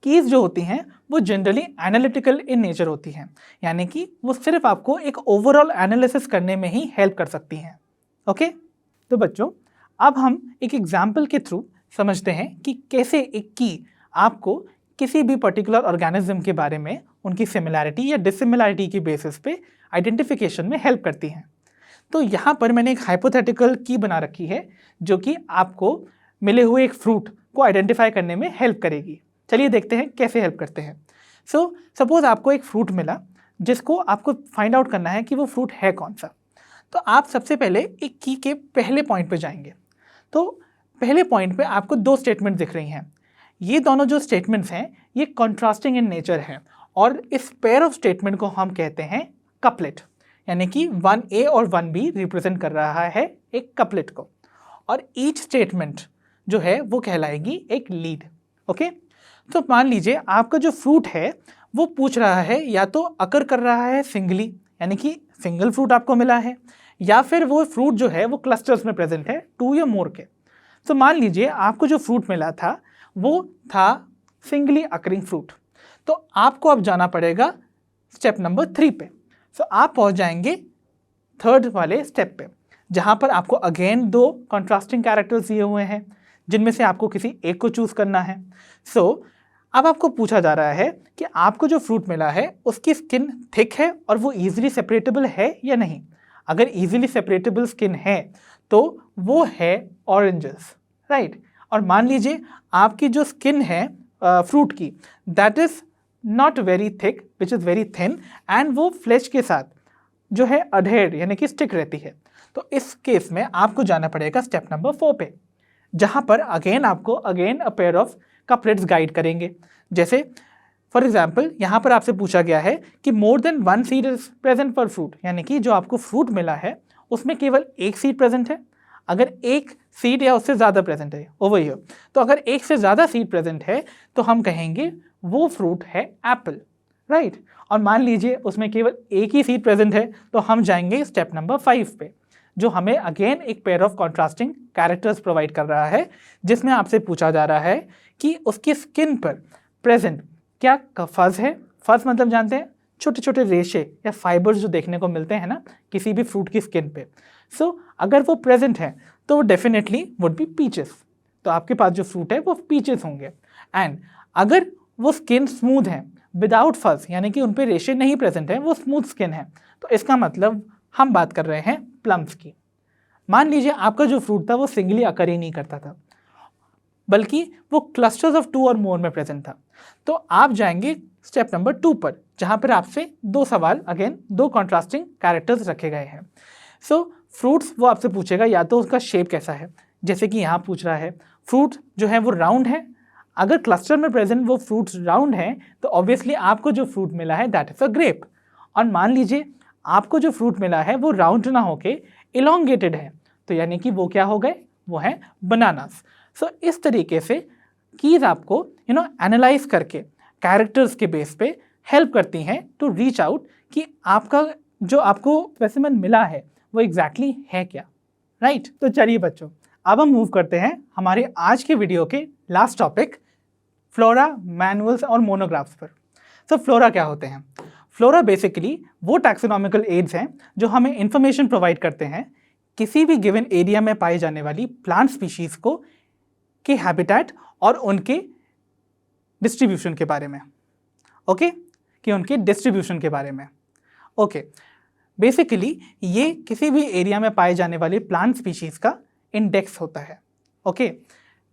कीज़ जो होती हैं वो जनरली एनालिटिकल इन नेचर होती हैं, यानी कि वो सिर्फ आपको एक ओवरऑल एनालिसिस करने में ही हेल्प कर सकती हैं, ओके। तो बच्चों, अब हम एक एग्जाम्पल के थ्रू समझते हैं कि कैसे एक की आपको किसी भी पर्टिकुलर ऑर्गेनिज्म के बारे में उनकी सिमिलैरिटी या डिसिमिलैरिटी की बेसिस पे आइडेंटिफिकेशन में हेल्प करती हैं। तो यहाँ पर मैंने एक हाइपोथेटिकल की बना रखी है जो कि आपको मिले हुए एक फ्रूट को आइडेंटिफाई करने में हेल्प करेगी। चलिए देखते हैं कैसे हेल्प करते हैं। सो सपोज आपको एक फ्रूट मिला जिसको आपको फाइंड आउट करना है कि वो फ्रूट है कौन सा। तो आप सबसे पहले एक की के पहले पॉइंट पे जाएंगे। तो पहले पॉइंट पे आपको 2 स्टेटमेंट दिख रही हैं। ये दोनों जो स्टेटमेंट्स हैं ये कॉन्ट्रास्टिंग इन नेचर हैं, और इस पेयर ऑफ स्टेटमेंट को हम कहते हैं कपलेट, यानी कि 1A और 1B रिप्रेजेंट कर रहा है एक कपलेट को, और ईच स्टेटमेंट जो है वो कहलाएगी एक लीड, ओके। तो मान लीजिए आपका जो फ्रूट है वो पूछ रहा है या तो अकर कर रहा है सिंगली, यानी कि सिंगल फ्रूट आपको मिला है, या फिर वो फ्रूट जो है वो क्लस्टर्स में प्रेजेंट है 2 या मोर के। तो मान लीजिए आपको जो फ्रूट मिला था वो था सिंगली अकरिंग फ्रूट। तो आपको अब जाना पड़ेगा स्टेप नंबर 3 पे। सो आप पहुंच जाएंगे 3rd वाले स्टेप पे, जहां पर आपको अगेन 2 कॉन्ट्रास्टिंग कैरेक्टर्स दिए हुए हैं जिनमें से आपको किसी एक को चूज करना है। सो अब आपको पूछा जा रहा है कि आपको जो फ्रूट मिला है उसकी स्किन थिक है और वो ईजिली सेपरेटेबल है या नहीं। अगर ईजिली सेपरेटेबल स्किन है तो वो है ऑरेंजेस, राइट। और मान लीजिए आपकी जो स्किन है फ्रूट की that is not very thick which is very thin, and वो फ्लेश के साथ जो है अडेयर यानी कि स्टिक रहती है। तो इस केस में आपको जाना पड़ेगा स्टेप नंबर 4 पे, जहाँ पर अगेन आपको a pair of couplets guide करेंगे। जैसे फॉर एग्जाम्पल यहाँ पर आपसे पूछा गया है कि more than 1 seed is present पर फ्रूट, यानी कि जो आपको फ्रूट मिला है उसमें केवल 1 सीड प्रेजेंट है। अगर 1 सीड या उससे ज़्यादा प्रेजेंट है ओवर हियर, तो अगर 1 से ज़्यादा सीड प्रेजेंट है तो हम कहेंगे वो फ्रूट है एप्पल, राइट। और मान लीजिए उसमें केवल 1 ही सीड प्रेजेंट है तो हम जाएंगे स्टेप नंबर 5 पे, जो हमें अगेन एक pair of contrasting characters provide कर रहा है, जिसमें आपसे पूछा जा रहा है कि उसकी स्किन पर प्रेजेंट क्या फज है। फज मतलब जानते हैं, छोटे छोटे रेशे या फाइबर्स जो देखने को मिलते हैं ना किसी भी फ्रूट की स्किन पे। सो अगर वो प्रेजेंट है तो वो डेफिनेटली वुड बी पीचेस। तो आपके पास जो फ्रूट है वो पीचेस होंगे। एंड अगर वो स्किन स्मूथ है विदाउट फज, यानी कि उन पे रेशे नहीं प्रेजेंट है, वो स्मूथ स्किन है, तो इसका मतलब हम बात कर रहे हैं प्लम्स की। मान लीजिए आपका जो फ्रूट था वो सिंगली अकर ही नहीं करता था, बल्कि वो क्लस्टर्स ऑफ 2 और मोर में प्रेजेंट था। तो आप जाएंगे स्टेप नंबर 2 पर, जहां पर आपसे 2 सवाल, अगेन 2 कॉन्ट्रास्टिंग कैरेक्टर्स रखे गए हैं। सो फ्रूट्स वो आपसे पूछेगा या तो उसका शेप कैसा है, जैसे कि यहाँ पूछ रहा है फ्रूट जो है वो राउंड है। अगर क्लस्टर में प्रेजेंट वो फ्रूट्स राउंड है तो ऑब्वियसली आपको जो फ्रूट मिला है दैट इज अ ग्रेप। और मान लीजिए आपको जो फ्रूट मिला है वो राउंड ना होके इलोंगेटेड है, तो यानी कि वो क्या हो गए, वो है बनानास। सो इस तरीके से कीज आपको एनालाइज करके कैरेक्टर्स के बेस पे हेल्प करती हैं टू रीच आउट कि आपका जो आपको स्पेसिमेन मिला है वो एग्जैक्टली है क्या, राइट। तो चलिए बच्चों, अब हम मूव करते हैं हमारे आज के वीडियो के लास्ट टॉपिक फ्लोरा, मैनुअल्स और मोनोग्राफ्स पर। सो फ्लोरा क्या होते हैं? फ्लोरा बेसिकली वो टैक्सोनॉमिकल एड्स हैं जो हमें इंफॉर्मेशन प्रोवाइड करते हैं किसी भी गिवन एरिया में पाई जाने वाली प्लांट स्पीशीज को के हैबिटेट और उनके डिस्ट्रीब्यूशन के बारे में। ओके कि उनके डिस्ट्रीब्यूशन के बारे में। ओके बेसिकली ये किसी भी एरिया में पाए जाने वाले प्लांट स्पीशीज का इंडेक्स होता है। ओके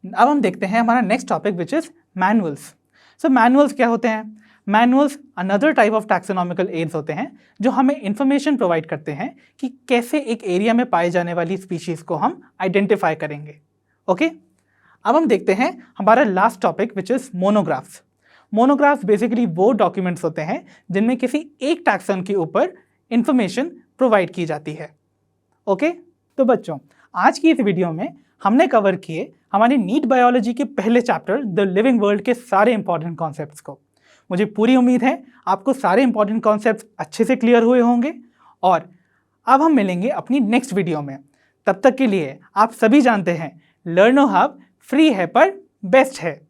अब हम देखते हैं हमारा next topic which is manuals. So manuals क्या होते हैं? Manuals another type of taxonomical aids होते हैं जो हमें इंफॉर्मेशन प्रोवाइड करते हैं कि कैसे एक एरिया में पाए जाने वाली स्पीशीज को हम आइडेंटिफाई करेंगे। ओके अब हम देखते हैं हमारा last topic which is monographs. Monographs basically वो डॉक्यूमेंट्स होते हैं जिनमें किसी एक टैक्सन के ऊपर इंफॉर्मेशन प्रोवाइड की जाती है। ओके तो बच्चों, आज की इस वीडियो में हमने कवर किए हमारे नीट बायोलॉजी के पहले चैप्टर द लिविंग वर्ल्ड के सारे इंपॉर्टेंट कॉन्सेप्ट्स को। मुझे पूरी उम्मीद है आपको सारे इंपॉर्टेंट कॉन्सेप्ट्स अच्छे से क्लियर हुए होंगे। और अब हम मिलेंगे अपनी नेक्स्ट वीडियो में। तब तक के लिए आप सभी जानते हैं लर्नो हब फ्री है पर बेस्ट है।